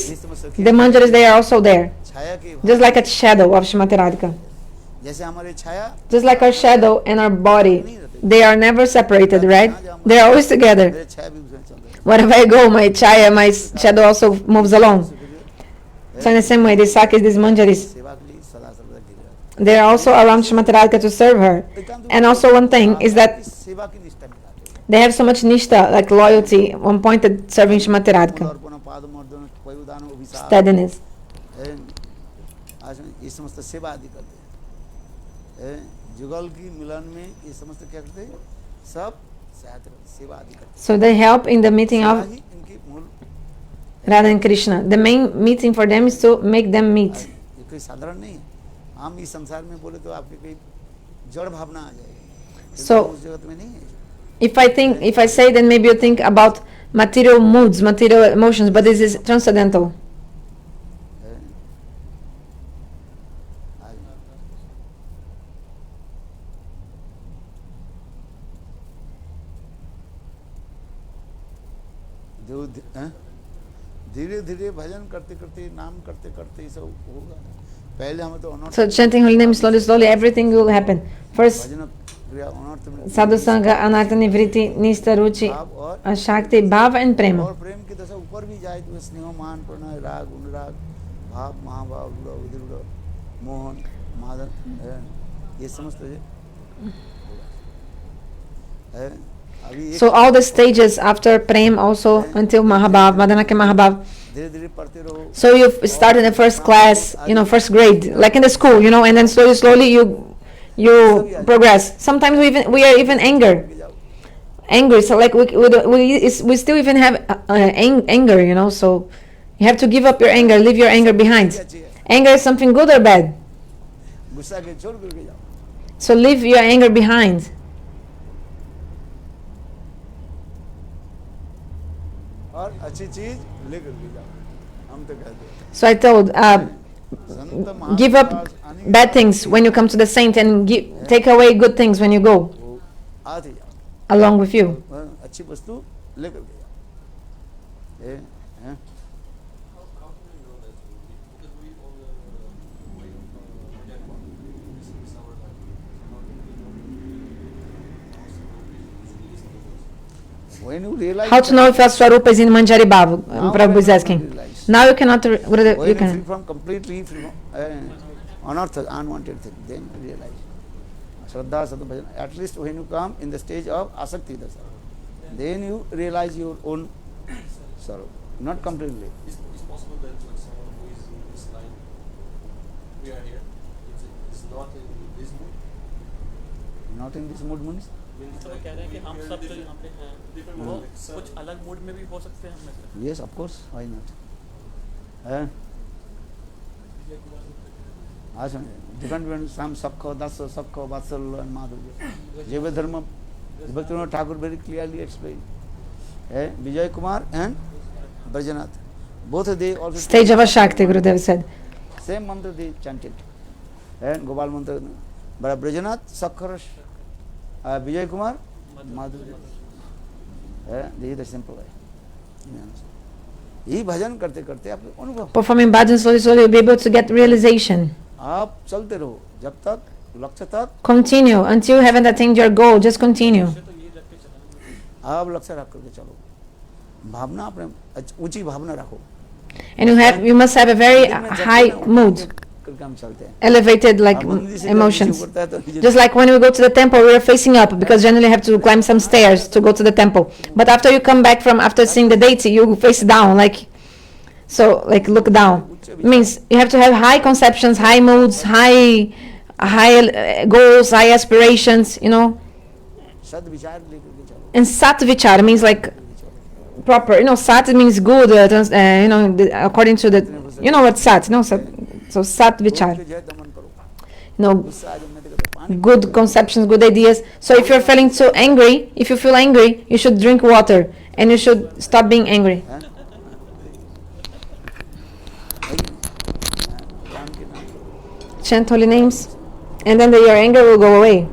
the manjaris, they are also there. छाया के Just like a shadow of Shrimati Radhika. जैसे हमारे छाया Just like our shadow and our body, they are never separated, right? They are always together. मेरे छाया भी उसमें चल रहा है। Wherever I go, my chaya, my shadow also moves along. So in the same way, these sakis, these manjaris, सेवा के लिए सदा सर्वदा गिर रहा है। they are also around Shrimati Radhika to serve her. And also one thing is that सेवा की निष्ठा में लाते हैं। they have so much nishtha, like loyalty, one pointed serving Shrimati Radhika, Arpan पादमर्दन पयुदान Abhishek steadiness. है। आज ये समस्त सेवा आदि करते हैं। जुगल की मिलन में ये समस्त क्या करते हैं? सब सहायता सेवा आदि करते हैं। So they help in the meeting सेवा of ही इनकी मूल Radha and Krishna. The main meeting for them is to make them meet. ये कोई साधारण नहीं है। हम इस संसार में बोले तो आपके कोई जड़ भावना आ जाएगी। So उस जगत में नहीं है। if I say, then maybe you think about material moods, material emotions, but this is transcendental. धीरे धीरे भजन करते करते नाम करते करते ये सब होगा। पहले हमें तो अनर्थ So chanting holy name slowly, everything will happen. First, भजन क्रिया अनर्थ में sadhu sangha, anartha nivriti, nishta ruchi, भाव और shakti, bhava and prema. और प्रेम की दशा ऊपर भी जाए तो स्नेह मान प्रणय राग अनुराग भाव महाभाव विदुर मोहन मादन ये समस्त है। अभी So all the stages after prem also until mahabhav, madana ke mahabhav. धीरे धीरे पढ़ते रहो। So you start in the first class, first grade, like in the school, and then slowly you progress. Sometimes we are even angry. So like we still even have anger, So you have to give up your anger, leave your anger behind. Anger is something good or bad. गुस्सा के छोड़ करके जाओ। So leave your anger behind. और अच्छी चीज लेकर के जाओ। हम तो कहते हैं So I told, Sant give up महापुरुष bad things when you come to the saint and take away good things when you go वो आते जाओ, along with you. अच्छी वस्तु लेकर के जाओ। हैं? How can we know that? Because we on the way of Myanmar, this is our life. How can we know When you realize How to know if your Swarupa is in Manjari Bhav? Now Prabhu is I asking. realize. Now you cannot, Gurudev, when you you free can. from completely free from unearthed, unwanted thing, then you realize. Shraddha, Sadhu, Bhajan. At least when you come in the stage of Asakti Dasa, then you realize your own sorrow. Not completely. Is possible that like someone who is in this line, we are here, is not in this mood? Not in this mood means? Means तो वो कह रहे हैं कि हम सब जो यहाँ पे हैं different वो mood, like sun. कुछ अलग मूड में भी हो सकते हैं हम में से। Yes, of course. Why not? हाँ समझे। Different some Sakho, Daso, Sakho, Vatsal and Madhurya. Jaiva Dharma, Bhaktivinoda Thakur very clearly explained. Vijay Kumar and Brajanath. Both of they also Stage of a Shakti, Gurudev said. same mantra they chanted. And Gopal mantra. But Brajanath, Sakharash, Vijay Kumar, Madhurya. This is the simple way. यही भजन करते करते आप अनुभव Performing bhajan slowly, slowly, you'll be able to get realization. आप चलते रहो जब तक लक्ष्य तक Continue until you haven't attained your goal. Just continue. तो ये रख के चलना। आप लक्ष्य रख करके चलो भावना अपने ऊंची भावना रखो And you must have a very high mood, करके हम चलते हैं elevated like अब मंदिर से जब emotions. नीचे उतरता है तो नीचे Just like when we go to the temple, we are facing up because generally you have to climb some stairs to go to the temple. But after you come back from after seeing the deity, you face down, like so, like look down. Means you have to have high conceptions, high moods, high goals, high aspirations. You know, सद विचार लेकर के चलो and sat vichar means like proper. You know, sat means good. You know, according to the what sat. No, so sat vichar. क्रोध के जय दमन करो You know, गुस्सा आ जाने देगा तो पानी good conceptions, good ideas. So if you're feeling so angry, if you feel angry, you should drink water and you should stop being angry. है है कि नहीं? राम के नाम लो Chant holy names and then your anger will go away.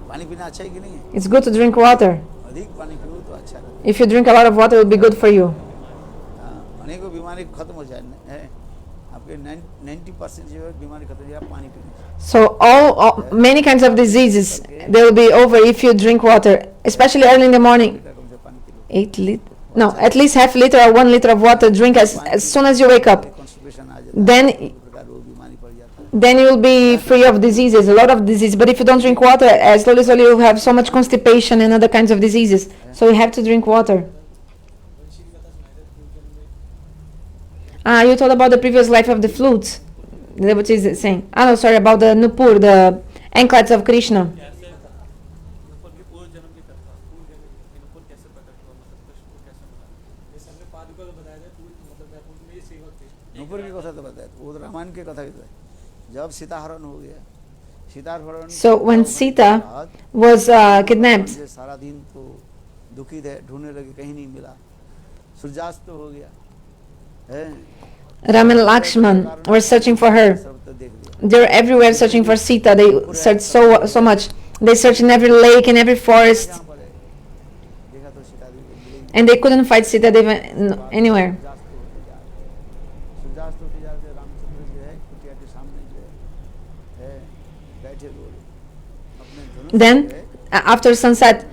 पानी पीना अच्छा है कि नहीं है It's good to drink water. अधिक पानी पियो तो अच्छा रहता If you drink a lot of water, it will be good for you. है हाँ, अनेकों बीमारी खत्म हो जाए है आपके 90% जो है बीमारी खत्म हो जाए आप पानी पीने से। So many kinds of diseases, they will be over if you drink water, especially early in the morning. Litre कम से पानी पी लो 8 liter. No, at least half liter or 1 liter of water. Drink as soon as you wake up. Constipation आ जाता है Then इस प्रकार वो बीमारी पड़ जाता है then you will be free of diseases, a lot of disease. But if you don't drink water, slowly, slowly you have so much constipation and other kinds of diseases. So you have to drink water. You told about the previous life of the flutes. The devotee is saying. No, sorry, about the Nupur, the anklets of Krishna. कैसे नुपुर की पूर्व जन्म की कथा, पूर्व जन्म की नुपुर कैसे प्रकट हुआ, मतलब कृष्ण को कैसे मिला। जैसे हमने पादुका को बताया था, मतलब वैकुंठ में ये सेवक थे। नुपुर की कथा तो बताया वो तो रामायण की कथा है जब सीताहरण हो गया सीताहरण So when Sita was kidnapped, ये सारा दिन तो दुखी थे ढूंढने लगे कहीं नहीं मिला सूर्यास्त हो गया है Ram and Lakshman were searching for her. सब तो देख लिया They were everywhere searching for Sita. They searched so much. They searched in every lake, in every forest, यहाँ पर है देखा तो सीता देवी को मिली and they couldn't find Sita Devi anywhere. सूर्यास्त होते जा रहे रामचंद्र जो है कुटिया के सामने जो है बैठे हुए अपने धनुष Then, जो है, after sunset,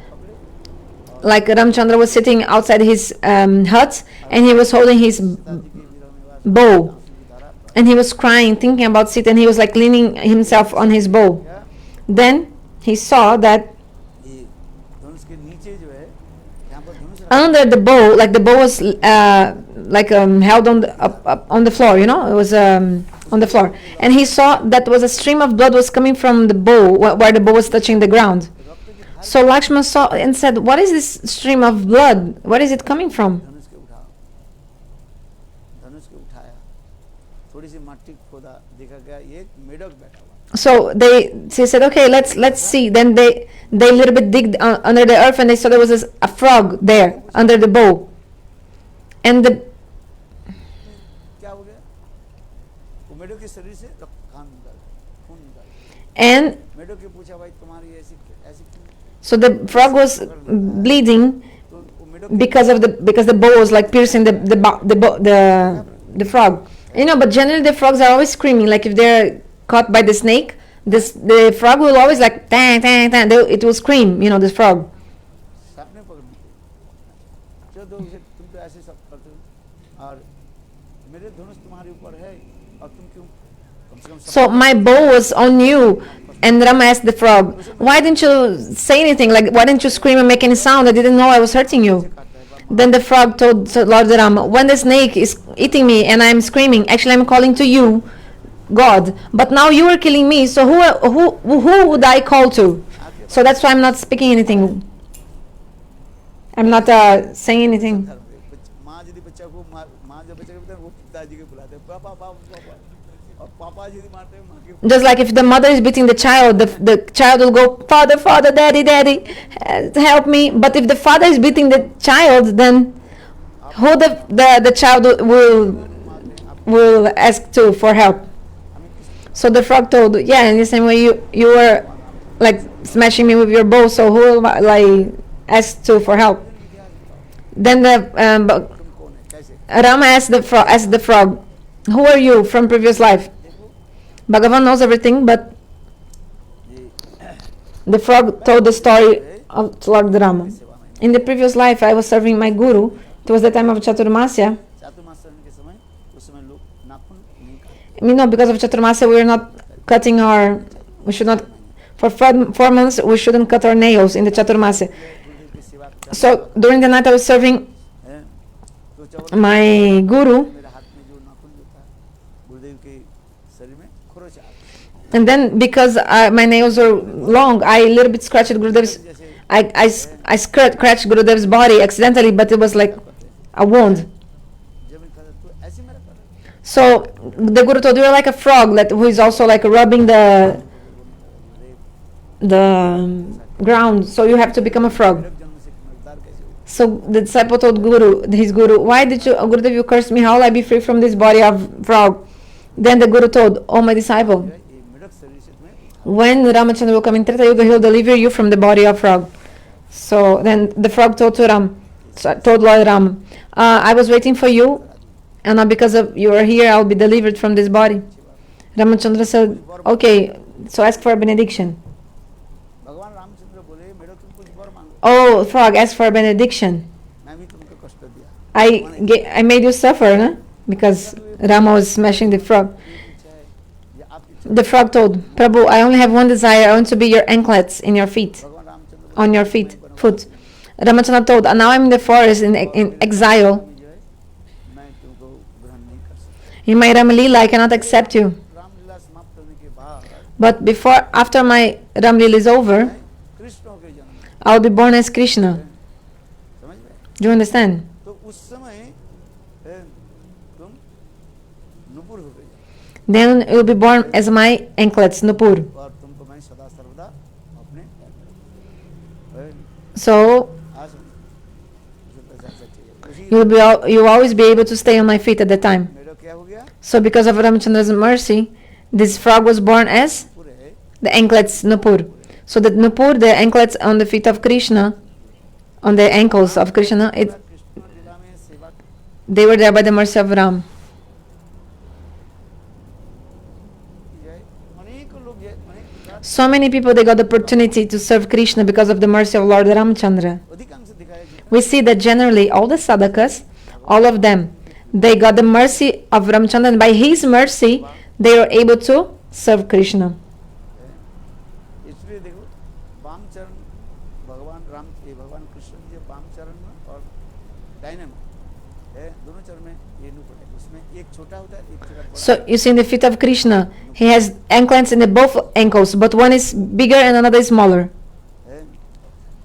like Ramchandra was sitting outside his hut, and he was holding his Sita ji के विरह निवास bow, आंसू की धारा and he was crying, thinking about Sita, and he was like leaning himself on his bow. क्या Then he saw that ये धनुष के नीचे जो है यहाँ पर धनुष रखा under the bow, like the bow was held on up on the floor, it was on the floor, and he saw that was a stream of blood was coming from the bow where the bow was touching the ground. रक्त की धारा So Lakshman saw and said, "What is this stream of blood? Where is it coming from?" धनुष के उठाओ धनुष के उठाया थोड़ी सी मट्टी खोदा देखा गया ये एक मेढक बैठा हुआ So they said, "Okay, let's see." Then they little bit digged under the earth, and they saw there was a frog there under the bow, and the क्या हो गया वो मेढक के शरीर से खान निकाल खून निकाल And मेढक ने पूछा भाई तुम्हारी ऐसी ऐसी क्यों so the frog was bleeding तो वो मेढक because the bow was like piercing the frog. You know, but generally the frogs are always screaming. Like if they're caught by the snake, the frog will always like tang tang tang. It will scream. You know, this frog. सांप ने पकड़ ली जो तो तुम तो ऐसे सब करते हो और मेरे धनुष तुम्हारे ऊपर है और तुम क्यों कम से कम So my bow was on you. And Rama asked the frog, why didn't you say anything? Like, why didn't you scream and make any sound? I didn't know I was hurting you. Then the frog told Lord Rama, when the snake is eating me and I'm screaming, actually I'm calling to you, God. But now you are killing me, so who would I call to? So that's why I'm not speaking anything. I'm not saying anything. माँ यदि बच्चा को माँ जब बच्चे को बताए वो पिताजी को बुलाते हैं पापा पापा पापा और पापा यदि मारते हैं माँ के Just like if the mother is beating the child, the child will go, Father, Father, Daddy, Daddy, help me. But if the father is beating the child, then who the child will ask to for help? So the frog told, yeah, in the same way you were like smashing me with your bow, so who will I ask to for help? Then the तुम कौन है कैसे Rama asked the frog, who are you from previous life? Bhagavan knows everything, but the frog told the story of Lord Rama. In the previous life, I was serving my guru. It was the time of Chaturmasya. चातुर्मास के समय उस समय लोग नाखून नहीं काटते You know, because of Chaturmasya, we are not cutting we should not, for 4 months, we shouldn't cut our nails in the Chaturmasya. गुरुदेव की सेवा करते So during the night, I was serving हैं तो चौवन my guru. मेरे हाथ में जो नाखून होता है गुरुदेव के शरीर में खरोच आता है And then because my nails were long, I a little bit scratched Gurudev's. I scratched Gurudev's body accidentally, but it was like a wound. जब मैं कहता तू ऐसे मेरा कर रहा है So the Guru told, you are like a frog that who is also like rubbing the ground. So you have to become a frog. मेरे जन्म से मजदार कैसे हो So the disciple told his Guru, why did you, Gurudev, you cursed me? How will I be free from this body of frog? Then the Guru told, oh my disciple, ये मेढक शरीर से तुम्हें when Ramachandra will come in Treta Yuga, he'll deliver you from the body of frog. So then the frog told Lord Ram, I was waiting for you, and now because of you are here, I'll be delivered from this body. Ramachandra said, okay, so ask for a benediction. भगवान रामचंद्र बोले मेढक तुम कुछ वर मांगो Oh, frog, ask for a benediction. मैं भी तुमको कष्ट दिया I made you suffer, no? Because Rama was smashing the frog. पूछा है ये आपकी The frog told, Prabhu, I only have one desire. I want to be your anklets in your feet, भगवान Ramchandra on your foot. Ramachandra told, now I'm in the forest in exile. जो है मैं तुमको ग्रहण नहीं कर सकता In my Ramlila, I cannot accept you. Ramlila समाप्त होने के बाद But after my Ramlila is over, Krishna होकर जन्म I'll be born as Krishna. समझ गए Do you understand? तो उस समय तुम नुपुर हो गए Then you'll be born as my anklets, Nupur. और तुमको मैं सदा सर्वदा अपने So आज you'll always be able to stay on my feet at the time. मेरा क्या हो गया So because of Ramachandra's mercy, this frog was born as पूरे the anklets, Nupur. So that Nupur, the anklets on the feet of Krishna, on the ankles of Krishna, Krishna लीला में सेवा they were there by the mercy of Ram. की जाए अनेक लोग अनेक So many people, they got the opportunity to serve Krishna because of the mercy of Lord Ramchandra. अधिकांश दिखाया जितना We see that generally all the sadhakas, all of them, they got the mercy of Ramchandra, and by his mercy, they were able to serve Krishna. इसलिए देखो वामचरण भगवान कृष्ण जी वामचरण में और Diane में है दोनों चरण में ये नुपुर है उसमें एक छोटा होता है एक छोटा बड़ा So you see in the feet of Krishna, he has anklets in the both ankles, but one is bigger and another is smaller. है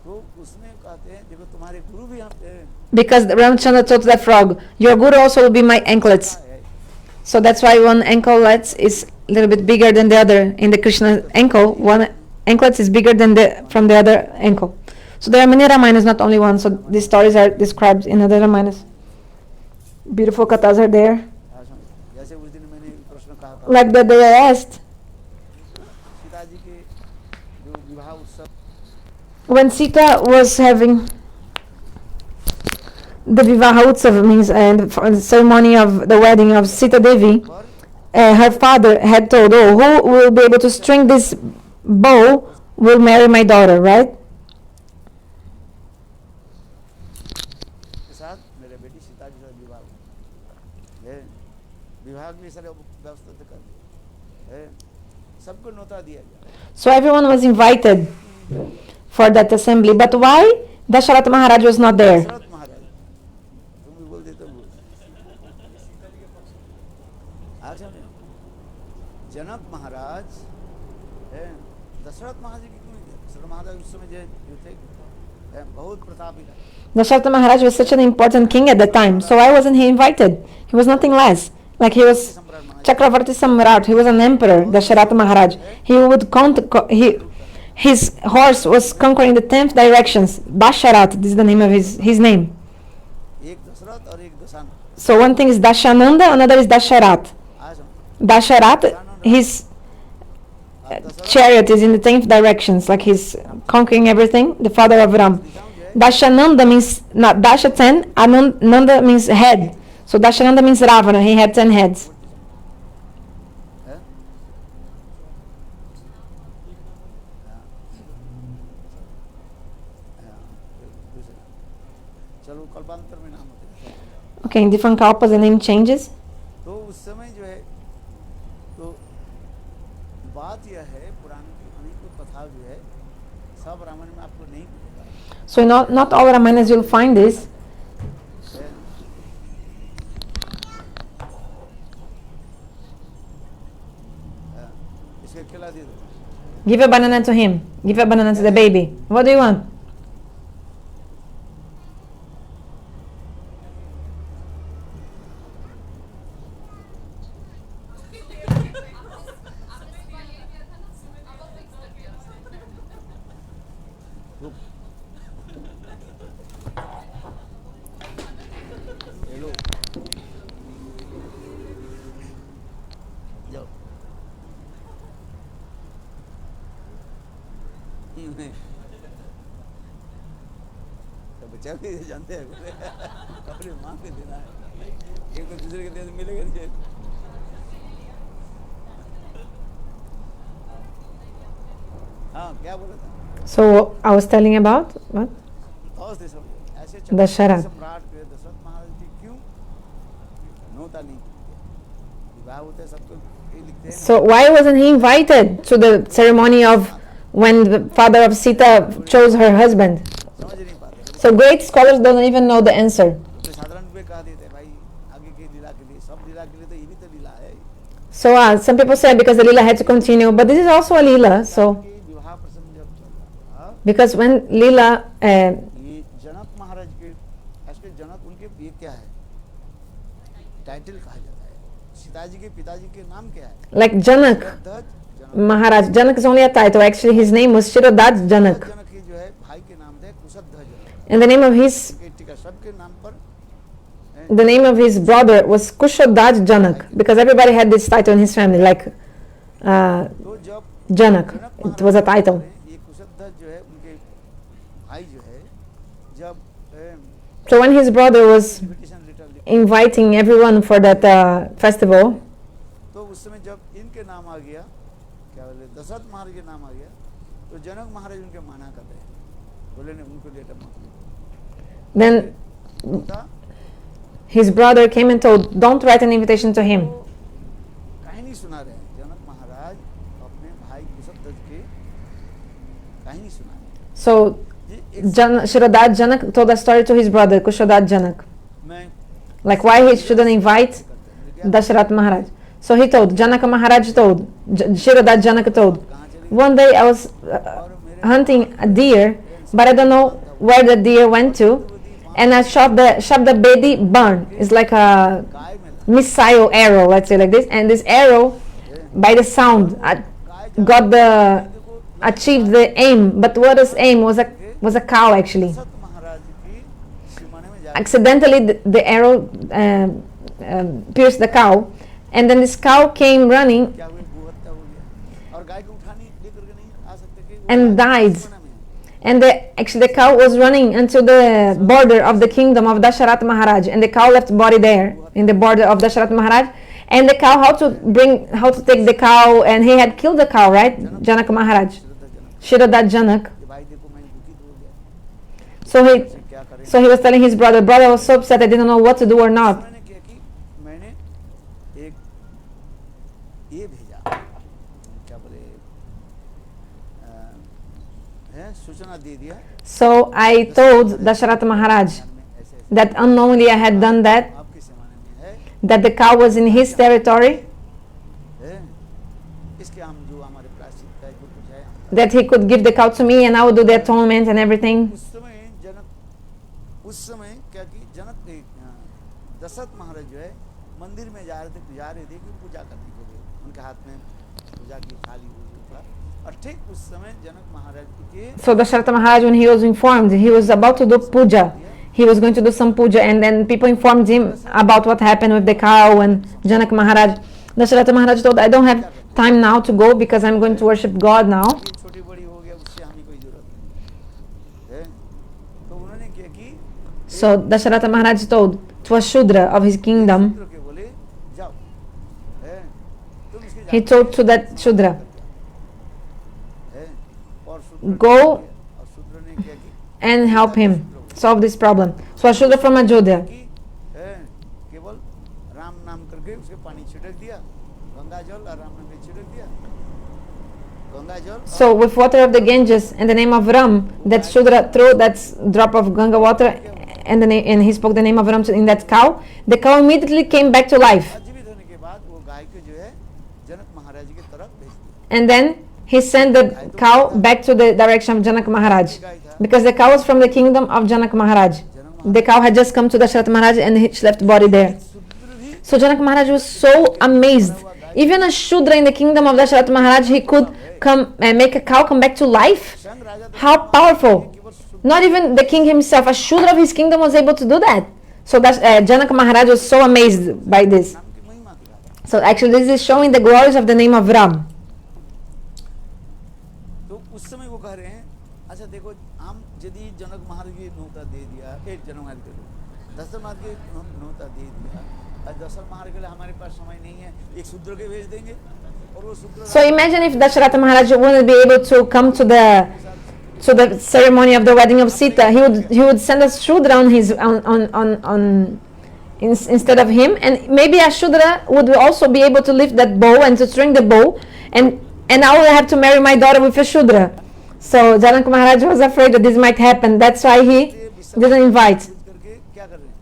तो उसमें कहते हैं देखो तुम्हारे गुरु भी यहाँ पे Because Ramchandra told that frog, your guru also will be my anklets. है So that's why one anklet is a little bit bigger than the other. In the Krishna ankle, one anklet is bigger than from the other ankle. So there are many Ramayanas, not only one. So these stories are described in other Ramayanas. Beautiful kathas are there. जैसे उस दिन मैंने प्रश्न कहा था like that they asked Sita ji के जो विवाह उत्सव when Sita was having the Vivaha Utsav, means the ceremony of the wedding of Sita Devi, पर her father had told, oh, who will be able to string this bow will marry my daughter, right? के साथ मेरे बेटी सीता जी का विवाह हुआ। है विवाह के लिए सारे व्यवस्था तो कर दिया है, सबको न्योता दिया गया। So everyone was invited for that assembly, but why Dasharatha Maharaj was not there? Dasharath महाराज तुम भी बोल देते हो अच्छा जनक महाराज है, दशरथ महाराज की क्यों नहीं थे? दशरथ महाराज उस समय जो थे बहुत प्रतापी था। Dasharatha Maharaj was such an important king at the time, so why wasn't he invited? He was nothing less. Like he was Chakravarti Samrat, he was an emperor, Dasharatha Maharaj. He would his horse was conquering the 10th directions. Dasharat, this is the name of his name. एक दशरथ और एक Dashanan. So one thing is Dashananda, another is Dasharat. आज हम Dasharat, his chariot is in the 10th directions, like he's conquering everything, the father of Ram. Dashananda means not Dasha 10, Nanda means head. So Dashananda means Ravana, he had 10 heads. है? दूसरा चलो कल्पांतर में नाम होते हैं। Okay, in different kalpas the name changes. तो उस समय जो है तो बात यह है पुराण की अनेक कथा जो है सब रामायण में आपको नहीं मिलेगा। So not all Ramayanas you'll find this. इसके खिला दे दो। Give a banana to him. Give a banana to the baby. What do you want? Hello जाओ तो बच्चा भी जानते हैं बोले अपने माँ के देना है एक को दूसरे के दे तो मिलेगा नहीं। हाँ क्या बोला था? So I was telling about what? और दे सब ऐसे दशरथ। सम्राट के दशरथ महाराज की क्यों नोता नहीं विवाह होते सबको ये लिखते हैं। So why wasn't he invited to the ceremony of when the father of Sita chose her husband? समझ नहीं पाते So great scholars don't even know the answer. तो साधारण पे कहा देते हैं भाई आगे की लीला के लिए सब लीला के लिए तो यही तो लीला है So some people say because the Leela had to continue, but this is also a Leela. So कि विवाह प्रसंग जब चल रहा था because when Leela, ये जनक महाराज के ऐसे जनक उनके ये क्या है टाइटल कहा जाता है। सीता जी के पिताजी के नाम क्या है? like Janak ध्वज जनक। Maharaj, Janak is only a title. Actually, his name was Shirodaj Janak, जनक की जो है भाई के नाम थे Kushadhwaj. and the name of his टीका सबके नाम पर the name of his brother was Kushodaj Janak, because everybody had this title in his family, like तो जब Janak. Janak It was a title. ये कुशध्वज जो है उनके भाई जो है जब So when his brother was invitation letter लिख inviting everyone for that festival, तो उस समय जब इनके नाम आ गया क्या बोले दशरथ महाराज के नाम आ गया तो जनक महाराज उनके माना कर रहे बोले नहीं उनको लेटर मत then होता his brother came and told, don't write an invitation to him. कहानी सुना रहे हैं जनक महाराज अपने भाई कुशध्वज के कहानी सुना रहे So हैं। ये एक Shirodaj Janak told a story to his brother, Kushodaj Janak, मैं like why he shouldn't invite Dasharath Maharaj. So he told, Janaka Maharaj told, Shirodaj Janak told, कहाँ चले one day I was hunting a deer, but I don't know where the deer went to, and I shot the baby burn. It's like a गाय में missile arrow, let's say like this, and this arrow, by the sound, achieved the aim. But what was aim was a cow actually. Dasharath महाराज की सीमाने में जा Accidentally, the arrow pierced the cow, And then this cow came running क्या हुए, गोहत्या हो गया और गाय को उठाने लेकर के नहीं आ सकते कि वो and गाय died. दुश्मना में है। And actually the cow was running into the border of the kingdom of Dasharath Maharaj, and the cow left body there in the border of Dasharath Maharaj. And the cow, how to take the cow, and he had killed the cow, right? Janak Maharaj, Shraddha Janak Shiradat Janak. कि भाई देखो मैं दुखित हो गया, So he, ऐसे क्या करें। so he was telling his brother, brother, I was so upset, I didn't know what to do or not. मैंने क्या कि मैंने एक ये भेजा, क्या बोले, है सूचना दे दिया So I told Dasharath Maharaj में ऐसे ऐसे that unknowingly I had done that, आपके जमाने में है, that the cow was in his territory, इसके हम जो हमारे प्रायश्चित है जो कुछ है हम that he could give the cow to me and I would do the atonement and everything. उस समय क्या कि जनक दशरथ महाराज जो है मंदिर में जा रहे थे कि पूजा करने के लिए, उनके हाथ में पूजा की थाली हुई था और ठीक उस समय जनक महाराज के So Dasharath Maharaj, when he was informed, he was about to do puja. He was going to do some puja, and then people informed him about what happened with the cow and Janak Maharaj. Dasharath Maharaj told, I don't have time now to go because I'm going to worship God now. ये छोटी बड़ी हो गया, उससे हमें कोई जरूरत नहीं है। तो उन्होंने क्या कि So Dasharath Maharaj told to a Shudra of his kingdom, पुत्र के बोले जाओ, तुम इसके he told to that Shudra, है, और शूद्र go और शूद्र ने क्या कि and help him solve this problem. So a Shudra from Ajodhya, कि केवल राम नाम करके उसके पानी छिड़क दिया, गंगा जल और राम नाम पे छिड़क दिया, गंगा जल so with water of the Ganges and the name of Ram, that Shudra threw that drop of Ganga water and, and he spoke the name of Ram in that cow. The cow immediately came back to life. और जीवित होने के बाद वो गाय को जो है जनक महाराज की तरफ भेज दिया। And then he sent the cow back to the direction of Janak Maharaj, because the cow was from the kingdom of Janak Maharaj. The cow had just come to Dasharath Maharaj and he left body there. शूद्र भी So Janak Maharaj was so amazed. Even a Shudra in the kingdom of Dasharath Maharaj, he could come and make a cow come back to life. संग राजा तो How powerful! केवल शूद्र Not even the king himself, a Shudra of his kingdom was able to do that. So Janak Maharaj was so amazed by this. नाम की महिमा की बात है। So actually this is showing the glories of the name of Ram. तो उस समय वो कह रहे हैं, अच्छा देखो हम यदि जनक महाराज की न्योता दे दिया, एक जनक महाराज के दशरथ महाराज के न्योता दे दिया, और दशरथ महाराज के लिए हमारे पास समय नहीं है, एक शूद्र के भेज देंगे और वो शूद्र So imagine if Dasharath Maharaj wouldn't be able to come to the ceremony of the wedding of Sita. He would send a Shudra on his instead of him, and maybe a Shudra would also be able to lift that bow and to string the bow, and I would have to marry my daughter with a Shudra. So Janak Maharaj was afraid that this might happen. That's why he didn't invite. करके क्या कर रहे हैं,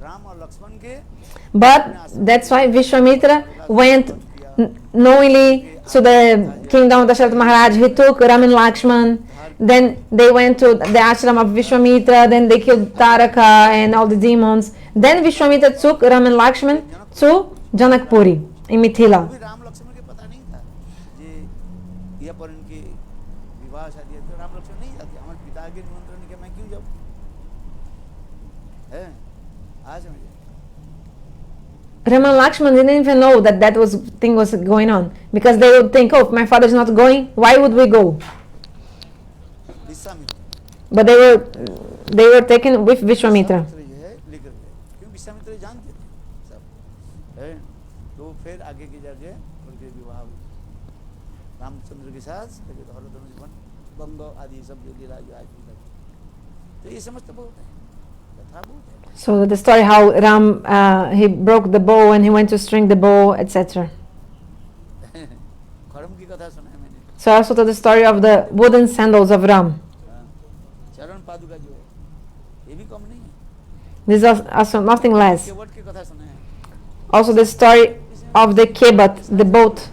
राम और लक्ष्मण के But that's why Vishwamitra went knowingly to the kingdom of Dasharath Maharaj. He took Ram and Lakshman. Then they went to the ashram of Vishwamitra. Then they killed Taraka and all the demons. Then Vishwamitra took Ram and Lakshman to Janakpuri in Mithila. भी राम लक्ष्मण के पता नहीं था ये पर इनके विवाह शादी तो राम लक्ष्मण नहीं जाते, हमारे पिता के निमंत्रण के मैं क्यों जाऊँ, है आज समझे। Ram and Lakshman didn't even know that thing was going on, because they would think, oh, if my father's not going, why would we go? Vishwamitra But they were taken with Vishwamitra. जो है लेकर गए, क्योंकि विश्वामित्र जानते थे सब, है तो फिर आगे की जाके उनके विवाह हुए रामचंद्र के साथ, बंग आदि सब जो लीला जो आज भी लगी, तो ये समझते बहुत है, कथा बहुत है। So the story how Ram, he broke the bow and he went to string the bow, etc. खड़म की कथा सुना है मैंने, So I also told the story of the wooden sandals of Ram. चरण पादुका जो है ये भी कम नहीं है, This is also nothing less. केवट की कथा सुना है, Also the story of the Kebat, the boat.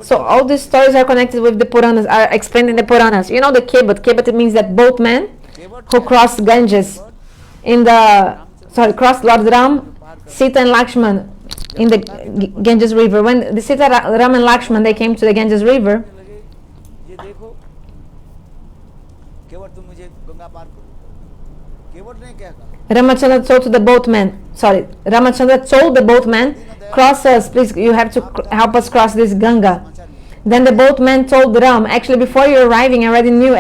So all these stories are connected with the Puranas, are explained in the Puranas. You know the Kebat. Kebat, it means that boatman Kewat who crossed Ganges crossed Lord Ram, Sita and Lakshman in the Ganges River. When the Sita, Ram and Lakshman, they came to the Ganges River, लगे ये देखो केवट तुम मुझे गंगा पार करो, केवट ने क्या कहा, Ramachandra told the boatman, cross us, please. You have to help us cross this Ganga. समाचार मिला। Then the boatman told Ram, actually, before you arriving, I already knew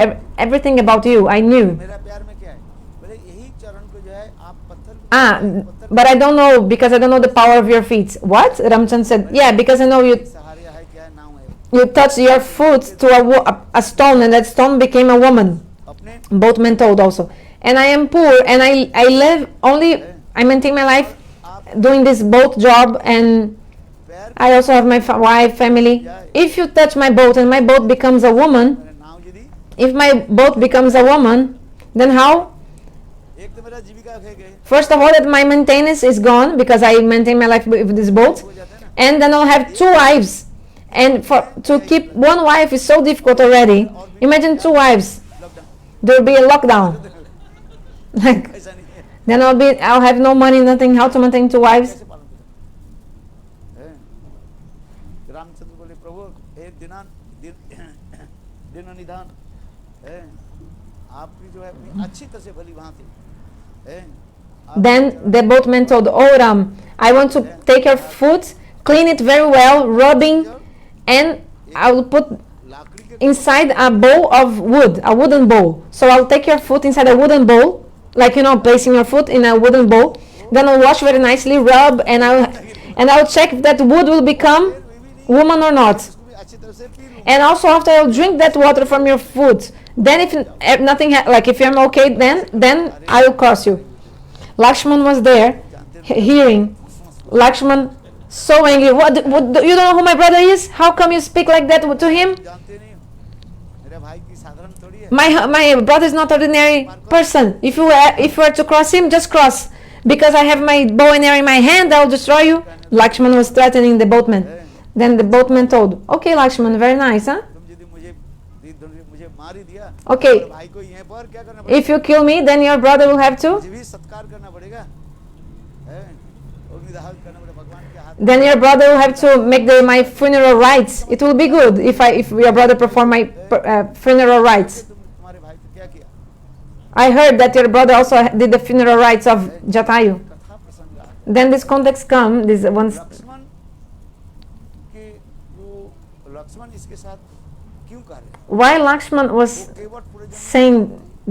everything about you. I knew. मेरा प्यार में क्या है? बोले यही चरण को जो है आप पत्थर Ah, पत्थर but I don't know because I don't know the power of your feet. What? Ramchand said, yeah, because I know you सहारे है क्या है नाव है you touched your foot to a stone and that stone became a woman. अपने Boatman told also. And I am poor and I live only, I maintain my life doing this boat job and पैर I also have my wife, family. If you touch my boat and my boat becomes a woman, मेरा नाव यदि if my boat becomes a woman, then how? एक तो मेरा जीविका है गए First of all, that my maintenance is gone because I maintain my life with this boat, हो जाता है ना and then I'll have two wives. And for to keep one wife is so difficult already. Imagine two wives. Lockdown There will be a lockdown. Like ऐसा नहीं है then I'll have no money, nothing. How to maintain two wives? कैसे पालन करें रामचंद्र बोले प्रभु एक दिन निदान है आपकी जो है अपनी अच्छी तरह से भली वहां थी है आप Then the boatman told, "Oh Ram, I want to take your foot, clean it very well, rubbing, and I will put लाकड़ी के inside a bowl of wood, a wooden bowl. So I'll take your foot inside a wooden bowl, like placing your foot in a wooden bowl. Then I'll wash very nicely, rub, and I'll check if that wood will become woman or not. उसको भी अच्छी तरह से P लूं And also after I'll drink that water from your foot. Then if nothing, like if I'm okay, then I will cross you." Lakshman was there, hearing. Lakshman so angry. What? You don't know who my brother is? How come you speak like that to him? जानते नहीं हो मेरे भाई की साधारण थोड़ी है My brother is not ordinary person. If you were to cross him, just cross. Because I have my bow and arrow in my hand, I will destroy you. Lakshman was threatening the boatman. Then the boatman told, "Okay, Lakshman, very nice, huh? तुम यदि मुझे मार ही दिया Okay. तो भाई को यहीं पर क्या करना पड़ेगा If you kill me, then your brother will have to. मुझे भी सत्कार करना पड़ेगा है अग्निदाह करना पड़ेगा भगवान के हाथ Then your brother will have to make my funeral rites. It will be good if your brother perform my funeral rites. तुम तुम्हारे भाई को क्या किया I heard that your brother also did the funeral rites of Jatayu. कथा प्रसंग आता Then this context come, this one. Lakshman के वो लक्ष्मण इसके साथ क्यों कर रहे हैं Why Lakshman was वो केवट पूरे जन्म saying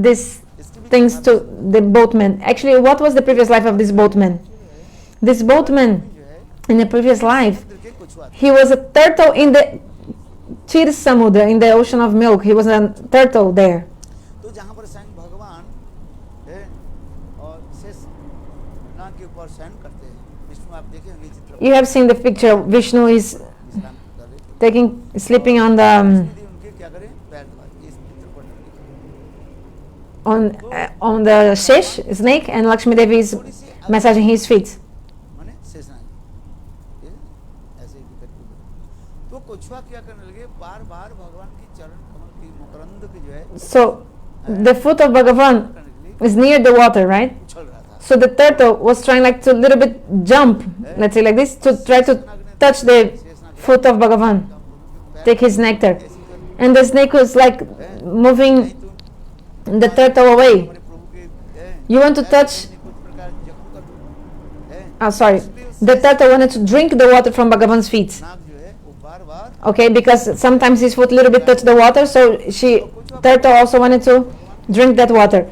these इसकी भी things कथा to the boatman? Actually, what was the previous life of this boatman? This boatman जो है in the previous life, समुद्र के कुछ हुआ he was a turtle in the Chir Samudra, in the ocean of milk. He was a turtle there. तो जहाँ पर स्वयं भगवान है और शेष नाग के ऊपर शयन करते हैं विष्णु आप देखे होंगे चित्र You have seen the picture. Vishnu is विश्राम कर रहे थे taking, sleeping on the यदि उनके क्या करें पैर दबा के इस चित्र पर on the Shesh snake, and Lakshmi Devi is massaging his feet. माने शेष नाग ऐसे ही करके तो कछुआ क्या करने लगे बार बार भगवान की चरण कमल की मकरंद की जो है So the foot of Bhagavan करने के लिए is near the water, right? उछल रहा था So the turtle was trying like to little bit jump, let's say like this, to try to touch the foot of Bhagavan, take his nectar. And the snake was like moving the turtle away. हमारे प्रभु के You want to touch, कुछ प्रकार जख्म कर दूं है oh sorry, the turtle wanted to drink the water from Bhagavan's feet. नाग जो है वो बार बार Okay, because sometimes his foot little bit touched the water, so turtle also wanted to drink that water.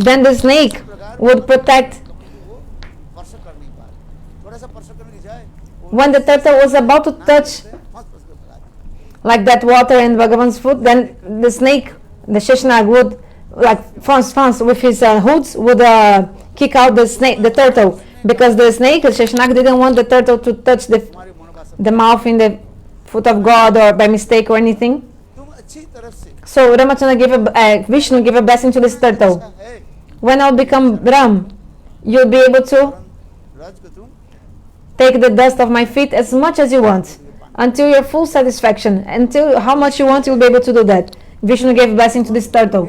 Then the snake would protect. वो स्पर्श कर नहीं पा रहे थोड़ा सा स्पर्श करने जाए When the turtle was about to touch like that water and Bhagavan's foot, then the snake, the Sheshnag would like fans with his hoods would kick out the snake, the turtle, because the snake, the Sheshnag, didn't want the turtle to touch हमारे मनोवासना the mouth in the foot of God or by mistake or anything. तुम अच्छी तरफ से So Ramachandra gave Vishnu gave a blessing to this turtle. ऐसा है When I'll become Ram, you'll be able to राज को तुम take the dust of my feet as much as you want, until your full satisfaction, until how much you want, you'll be able to do that. Vishnu gave blessing to this turtle.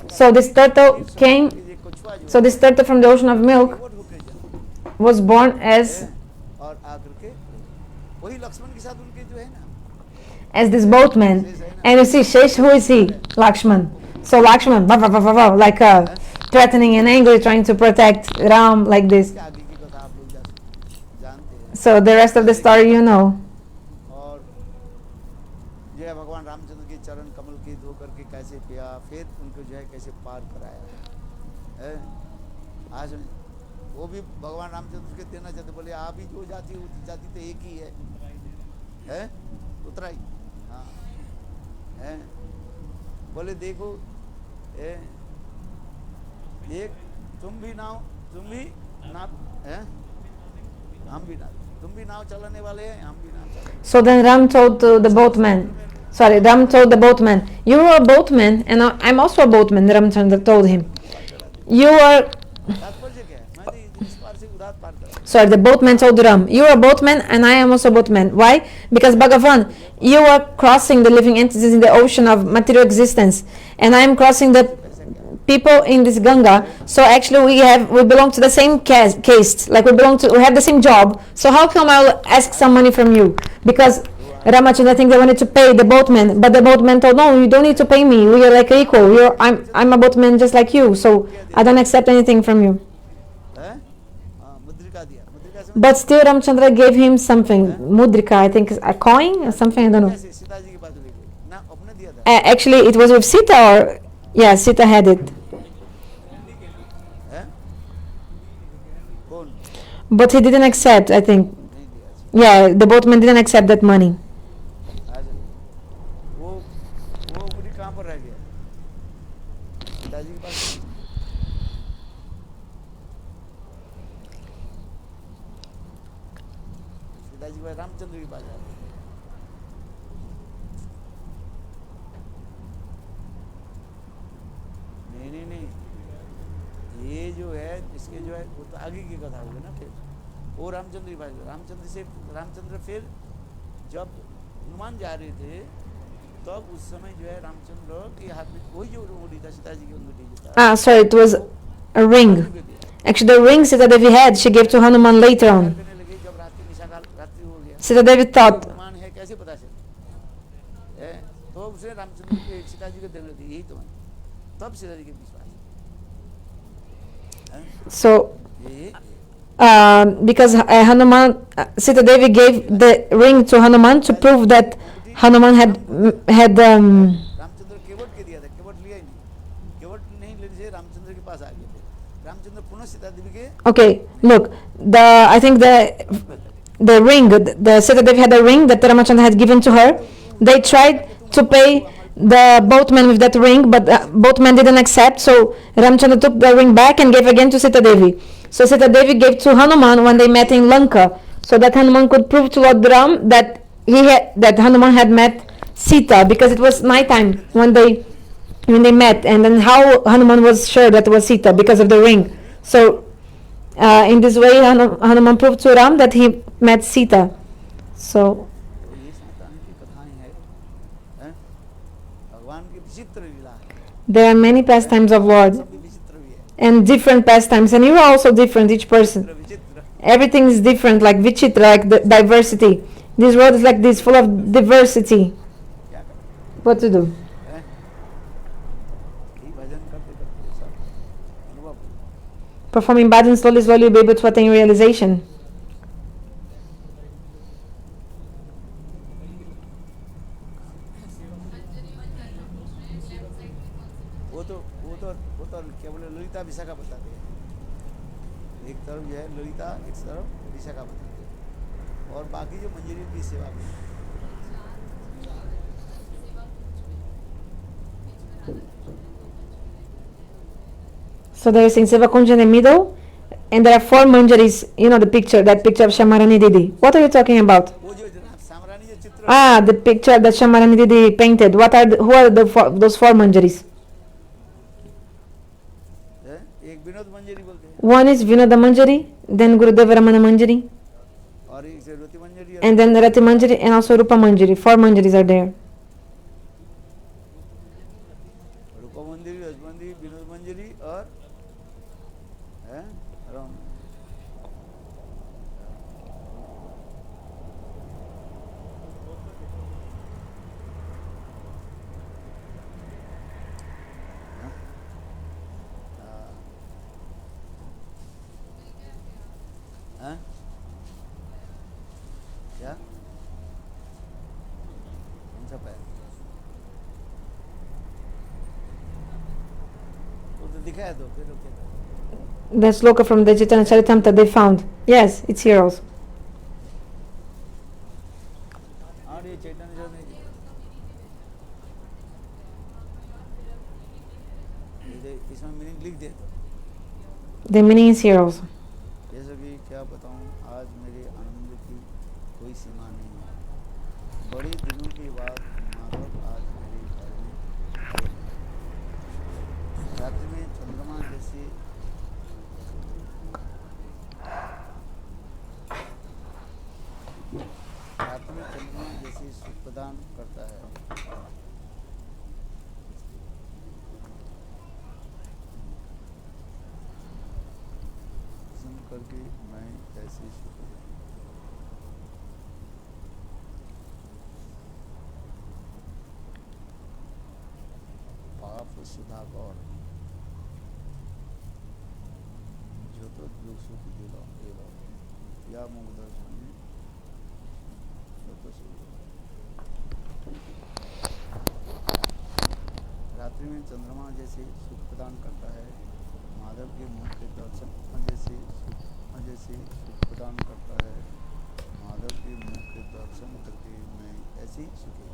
So this turtle came, ये कछुआ जो so this turtle from the ocean of milk केवट होकर जन्म was born as और आकर के वही लक्ष्मण के साथ उनके जो है ना this boatman. And you see, Shesh, who is he? Lakshman. So Lakshman, like threatening and angry, trying to protect Ram like this. इसके आगे की कथा आप लोग जानते हैं So the rest of the story you know. और जो है भगवान रामचंद्र के चरण कमल के धो करके कैसे पिया, फिर उनको जो है कैसे पार कराया है। आज वो भी भगवान रामचंद्र के देना चाहते, बोले आप ही जो जाति हो, जाति तो एक ही है उतराई। हाँ है, बोले देखो एक तुम भी नाव है, हम भी नाव, तुम भी नाव चलाने वाले हैं, हम भी नाव चलाने। So then Ram told to the boatman, Ram told the boatman, you are a boatman and I'm also a boatman. Ramchandra told him, you are, तात्पर्य क्या है, मैं तो इस पार से उधर पार कर। sorry, the boatman told Ram, you are a boatman and I am also a boatman. Why? Because Bhagavan, you are crossing the living entities in the ocean of material existence and I am crossing the people in this Ganga. So actually we belong to the same caste, like we have the same job. So how come I'll ask some money from you? Because Ramachandra, I think they wanted to pay the boatman, but the boatman told, no, you don't need to pay me. We are like equal. I'm a boatman just like you, so I don't accept anything from you. मुद्रिका दिया, मुद्रिका से But still Ramchandra gave him something. Mudrika, I think, a coin or something, I don't know. कैसे सीता जी के पास ले गए ना, अपने दिया था Actually, it was with Sita, or yeah, Sita had it. है, कौन But he didn't accept, I think. नहीं दिया। Yeah, the boatman didn't accept that money. आज वो मुझे कहाँ पर रह गया, सीता जी के पास। सीता जी के पास रामचंद्र के पास जा रहे। नहीं, ये जो है इसके जो है वो तो आगे की कथा होगी ना। फिर वो रामचंद्र की बात, रामचंद्र फिर जब हनुमान जा रहे थे तब उस समय जो है रामचंद्र के हाथ में वही जो अंगूठी था, सीता जी की अंगूठी जो था, Sorry, it was a ring. Actually, the ring Sita Devi had, she gave to Hanuman later on. करने लगे जब रात्रि निशाकाल रात्रि हो गया, Sita Devi thought, हनुमान है कैसे पता चले है, तो उसने रामचंद्र के सीता जी को देने लगी, यही तो है। तब सीता जी के विश्वास so ये because Hanuman, Sita Devi gave the ring to Hanuman to prove that Hanuman had Ramchandra केवट के दिया था, केवट लिया ही नहीं, केवट नहीं लेने से रामचंद्र के पास आ गए थे। रामचंद्र पुनः सीता देवी के okay. Look, I think the ring, the Sita Devi had a ring that Ramachandra had given to her. They tried to pay the boatman with that ring, but the boatman didn't accept. So Ramchandra took the ring back and gave again to Sita Devi. So Sita Devi gave to Hanuman when they met in Lanka, so that Hanuman could prove to Lord Ram that that Hanuman had met Sita, because it was nighttime when they met, and then how Hanuman was sure that it was Sita because of the ring. So in this way Hanuman proved to Ram that he met Sita. So ये संतान की कथाएं हैं, भगवान की विचित्र लीला है, there are many pastimes of Lord सब भी विचित्र भी है, and different pastimes, and you are also different, each person. विचित्र Everything is different, like Vichitra, like the diversity. This world is like this, full of diversity. क्या करें, What to do? हैं? यही भजन करते करते सब अनुभव Performing bhajan, slowly, slowly you'll be able to attain realization. वो तो क्या बोले ललिता विशाखा बताते हैं, एक तरफ जो है ललिता, एक तरफ विशाखा बताते हैं, और बाकी जो मंजरी की सेवा में So there is in Sevakunja in the middle, and there are 4 manjaris. You know the picture, that picture of Shamarani Didi. What are you talking about? वो जो सामरानी जो चित्र The picture that Shamarani Didi painted. Who are those 4 manjaris? है, एक विनोद मंजरी बोलते हैं, One is Vinoda Manjari, then Gurudeva Ramana Manjari, और एक से रति मंजरी, and then Rati Manjari, and also Rupa Manjari. 4 manjaris are there. रूपा मंजरी, रजमंदी, विनोद मंजरी और है राम। हैं? तो दिखाया तो फिर क्या करें? The sloka from the Chaitanya Charitamrita they found. Yes, it's here also. और ये चैतन्य जो में इसमें मीनिंग लिख दे तो The meaning is here also. जैसे कि क्या बताऊं, आज मेरे आनंद की कोई सीमा नहीं है। बड़े दिनों के बाद माधव आज मेरे घर में आए। रात्रि में चंद्रमा जैसे सुख प्रदान करता है। सुन करके मैं कैसे सुख पाप सुधाकर जो तो दुख सुख दिलो या मुग्धर्शन रात्रि में चंद्रमा जैसे सुख प्रदान करता है। माधव के मुख के दर्शन जैसे सुख प्रदान करता है। माधव के मुख के दर्शन करके मैं ऐसे ही सुखी।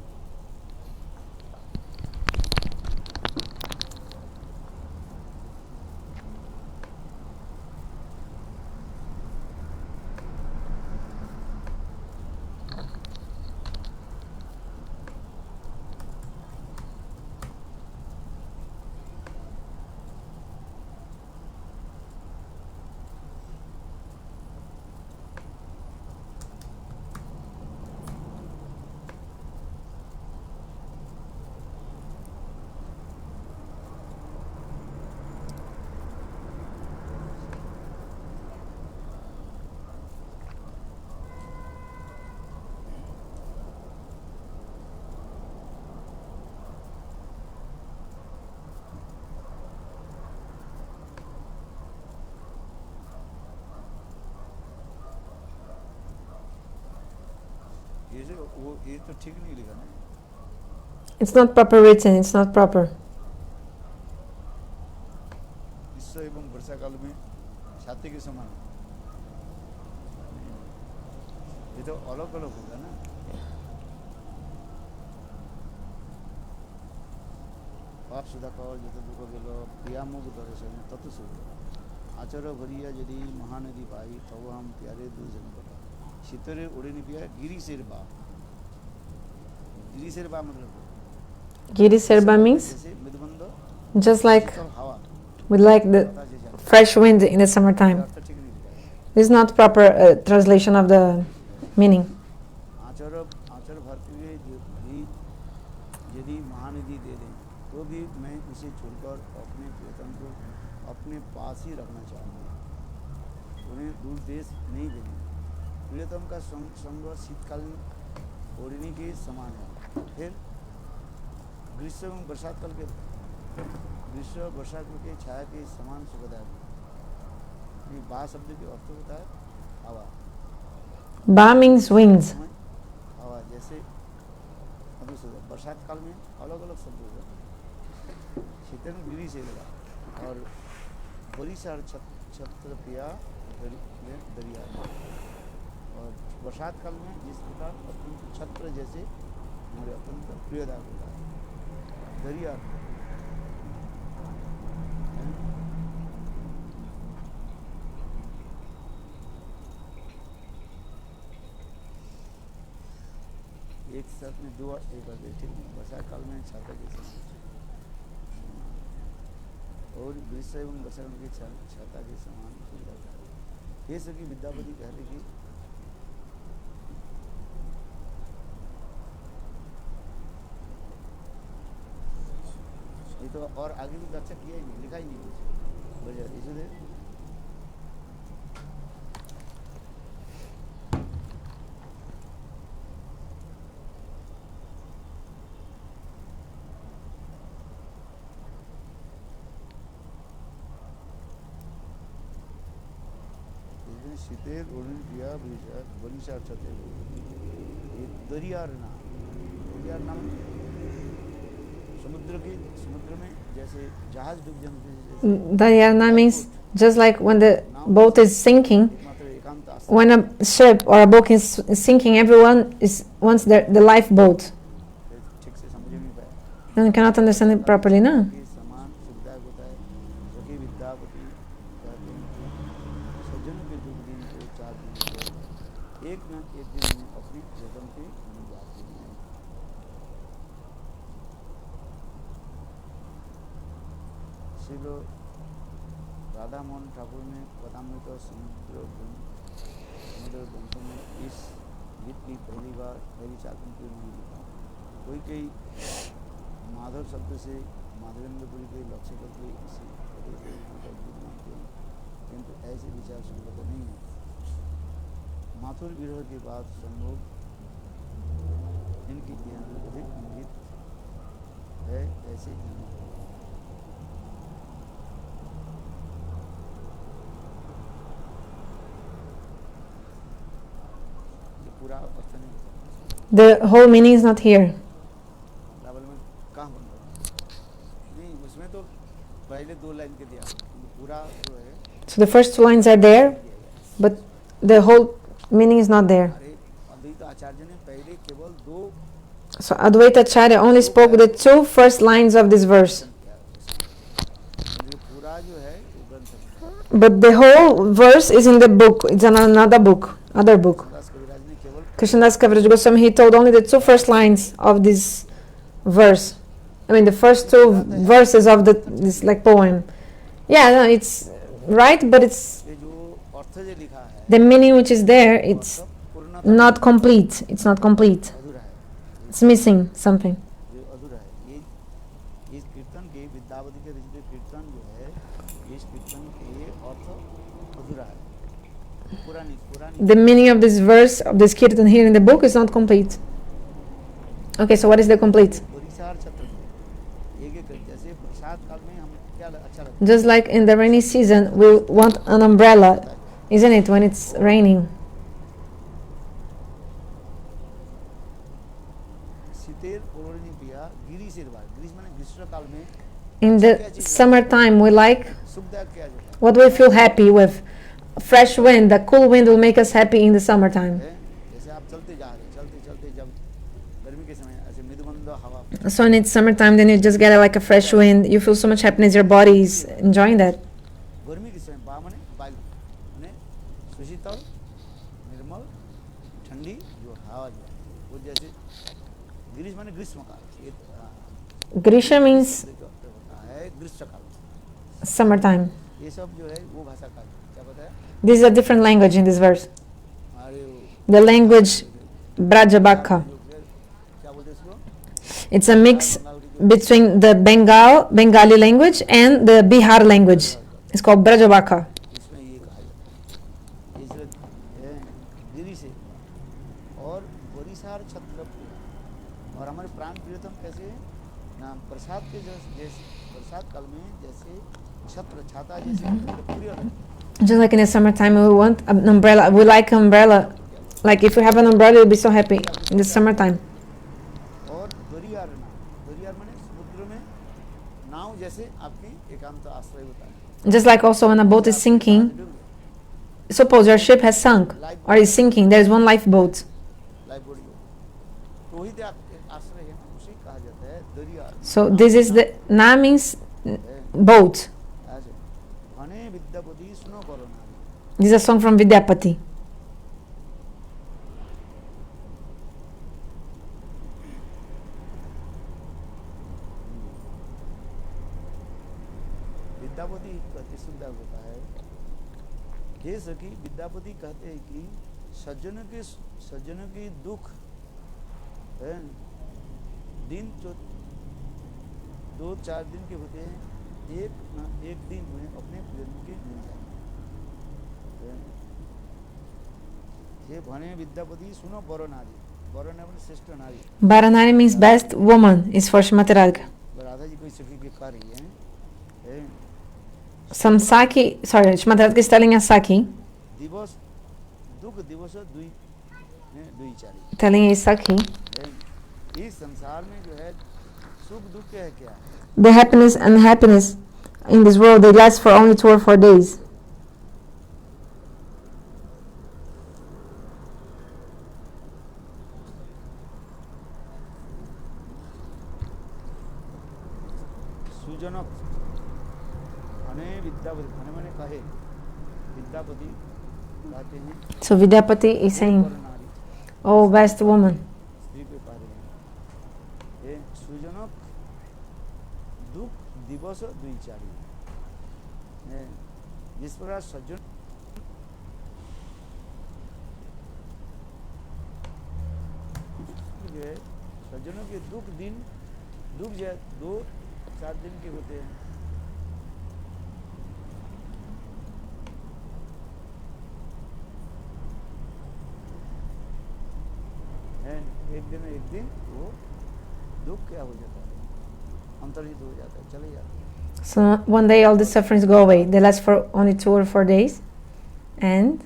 ये तो ठीक नहीं लिखा ना। It's not proper written. It's not proper. ग्रीष्म एवं वर्षा काल में छाते के समान। ये तो अलग अलग होगा ना। पाप सुधाकर जो तो दुख गेलो प्रियामुख दर्शन तत्व सुख आचर भरिया यदि महानदी पाई तब हम प्यारे दुर्जन बता शीतरे उड़े नहीं पिया गिरी शेर बा मतलब Giri Serba means जैसे मृदुबंध just like हवा we like the fresh wind in the summertime. अर्थ ठीक नहीं लिखा है। This is not proper translation of the meaning. आचर भरते हुए यदि महानिधि दे दें तो भी मैं उसे छोड़कर अपने प्रियतम को अपने पास ही रखना चाहूँगा। उन्हें दूर देश नहीं देंगे। प्रियतम का संग शीतकालीन ओढ़नी के समान है। फिर ग्रीष्म एवं बरसात काल के छाया के समान सुखदायक। बा शब्द के अर्थ होता है हवा। Ba means winds. हवा जैसे बरसात काल में अलग अलग शब्द होगा। शीतल गिरी से लगा और परिसर छत्र पिया दरिया और बरसात काल में जिस प्रकार अत्यंत छत्र जैसे हमारे अत्यंत प्रियदायक होता है दरिया। एक साथ में दो एक ठीक बरसात काल में छाता के समान और ग्रीष्म एवं वर्षा काल की छाता के समान सुविधा है। ये सभी विद्यापति कहते कि ये तो और आगे भी चर्चा किया ही नहीं, लिखा ही नहीं कुछ इसलिए शीतेर ओढ़न किया बनिशा छते दरियार नाम समुद्र में जैसे जहाज डूब जाने Dhyana means just like when the boat is sinking, मात्र एकांत आश्रय when a ship or a boat is sinking, everyone is wants the lifeboat. ठीक से समझ नहीं पाया Then you cannot understand it properly, no? के समान सुविधा होता है सखी विद्यापति कहते हैं कि सज्जनों के दुख दिन को 4 दिन को एक न एक दिन में अपनी प्रियतम की मिल जाती है श्रीलो राधा मोहन ठाकुर ने पदामृत समुद्र ग्रंथों में इस गीत की पहली 4 दिन की नहीं लिखा कोई कई माधव शब्द से माधवेंद्रपुरी के लक्ष्य करके इसी पदे से गीत मानते हैं किंतु ऐसे विचार संगत नहीं है माथुर विरह के बाद संभोग इनकी ज्ञान अधिक इंगित है ऐसे नहीं ये पूरा अर्थ नहीं The whole meaning is not here. Level में कहाँ बन रहा नहीं उसमें तो पहले 2 लाइन के दिया पूरा जो है So the first 2 lines are there, but the whole meaning is not there. अरे अद्वैत आचार्य ने पहले केवल 2 So Advaita Acharya only spoke the 2 first lines of this verse. ये पूरा जो है वो ग्रंथ है But the whole verse is in the book. It's in another book, other book. दास कविराज ने केवल Krishnadas Kaviraj Goswami, he told only the 2 first lines of this verse. I mean the first 2 verses of this like poem. Yeah, no, it's right, but it's ये जो अर्थ जो लिखा है the meaning which is there, it's पूर्णतः not complete. It's not complete. अधूरा है It's missing something. जो अधूरा है ये इस कीर्तन के विद्यावती के रचित कीर्तन जो है इस कीर्तन के अर्थ अधूरा है पूरा नहीं The meaning of this verse of this kirtan here in the book is not complete. Okay, so what is the complete? परिसार छत्र एक एक जैसे बरसात काल में हम क्या अच्छा लगता Just like in the rainy season, we want an umbrella, isn't it, when it's raining? है शीतेर ओरणी पिया गिरी से बार ग्रीष्म माने ग्रीष्म काल में In the summertime, we like सुखदायक क्या जो what we feel happy with. Fresh wind, the cool wind will make us happy in the summertime. है जैसे आप चलते जा रहे चलते जब गर्मी के समय ऐसे मृदुमंद हवा So when it's summertime, then you just get like a fresh wind. You feel so much happiness, your body is enjoying that. गर्मी के समय बा माने वायु माने सुशीतल निर्मल ठंडी जो हवा जो है, वो जैसे ग्रीष्म माने ग्रीष्म काल ये Grisha means होता है ग्रीष्म काल summertime. ये सब जो है वो भाषा काल क्या पता है This is a different language in this verse. अरे वो The language Brajabakha. जो क्या बोलते हैं इसको It's a mix बंगाल की जो between the Bengali language and the Bihar language. It's called Brajabakha. इसमें ये कहा जाता है इसलिए गिरी से और परिसार छत्र और हमारे प्राण प्रियतम कैसे है नाम प्रसाद के जैसे प्रसाद काल में जैसे छत्र छाता जैसे प्रिय है Just like in the summertime, we want an umbrella. We like umbrella. Like if we have an umbrella, we'll be so happy in the summertime. और दरियार माने समुद्र में नाव जैसे आपकी एकांत आश्रय होता है Just like also when a boat is sinking, suppose your ship has sunk or is sinking, there is one lifeboat. Life body तो वही तो आपके आश्रय है उसी कहा जाता है दरियार So this is the na means boat. ऐसे भने विद्यापति सुनो करो ना This is a song from Vidyapati. Vidyapati कहते सुंदर होता है हे सखी विद्यापति कहते हैं कि सज्जनों के दुख है दिन तो 2-4 दिन के होते हैं एक दिन में अपने प्रेम के मिल जाते हैं हे भने विद्यापति सुनो बरो नारी श्रेष्ठ नारी Baranari means best woman is for Shrimati Radhika. Radha ji कोई सखी के कह रही है Some Saki, sorry, Shrimati Radhika is telling us Saki, दिवस दुख दिवस दुई चारी telling his Saki, इस संसार में जो है सुख दुख क्या है क्या? The happiness and happiness in this world, they last for only 2 or 4 days. सुजनक अने विद्यापति, अने मैंने कहे विद्यापति कहते हैं So Vidyapati is saying, पर नारी oh best woman, स्त्री पे पा रहे हैं ये सुजनक दुख दिवस दुई चारी जिस प्रकार सज्जन जो है सज्जनों के दुख दिन दुख जो है 2-4 दिन के होते हैं। एक दिन वो दुख क्या हो जाता है, अंतर्हित हो जाता है, चले जाते हैं। so one day all the sufferings go away. They last for only 2 or 4 days, and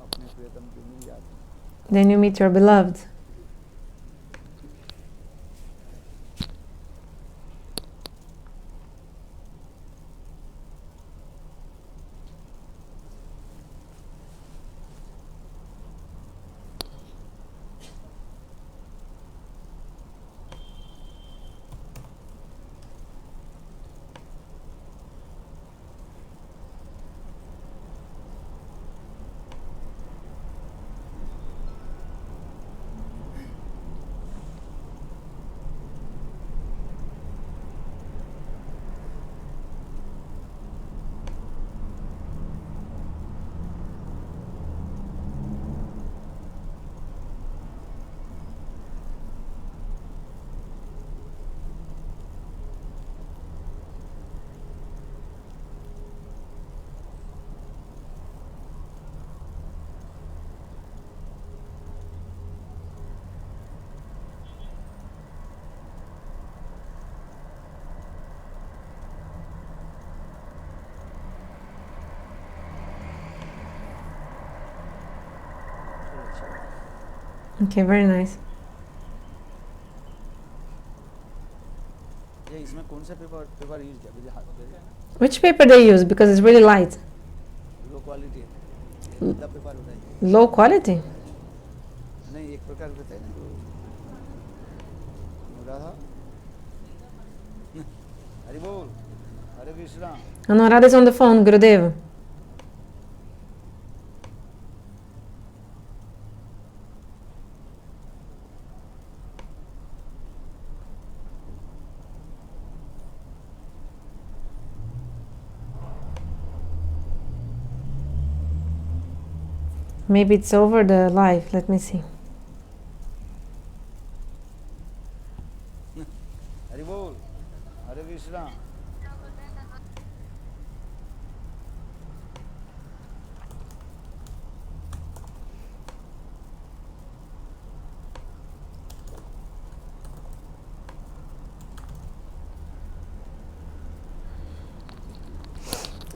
अपने प्रियतम को मिल जाते हैं। then you meet your beloved. Okay, very nice. ये इसमें कौन सा पेपर यूज किया? मुझे Which paper they use? Because it's really light. Low quality है, पेपर होता है Low quality. नहीं, एक प्रकार होता है ना राधा हरि बोल हरे Krishna. Anuradha is on the phone, Gurudev. Maybe it's over the live. Let me see. Hari बोल हरे Krishna.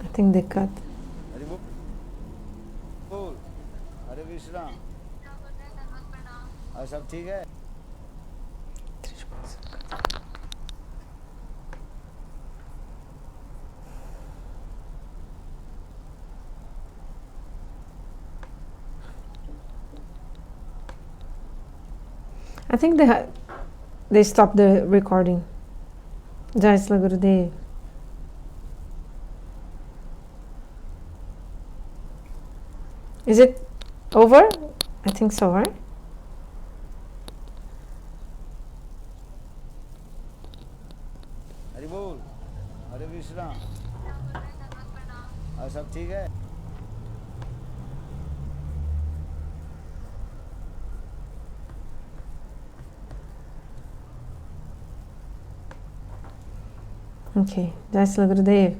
I think they cut. Hari बोल हरे कृष्णा। और सब ठीक है? I think they stopped the recording. Jai Sri Gurudev. Is it over? I think so, right? Hari बोल हरे कृष्णा। और सब ठीक है? Okay, Jai Sri Gurudev.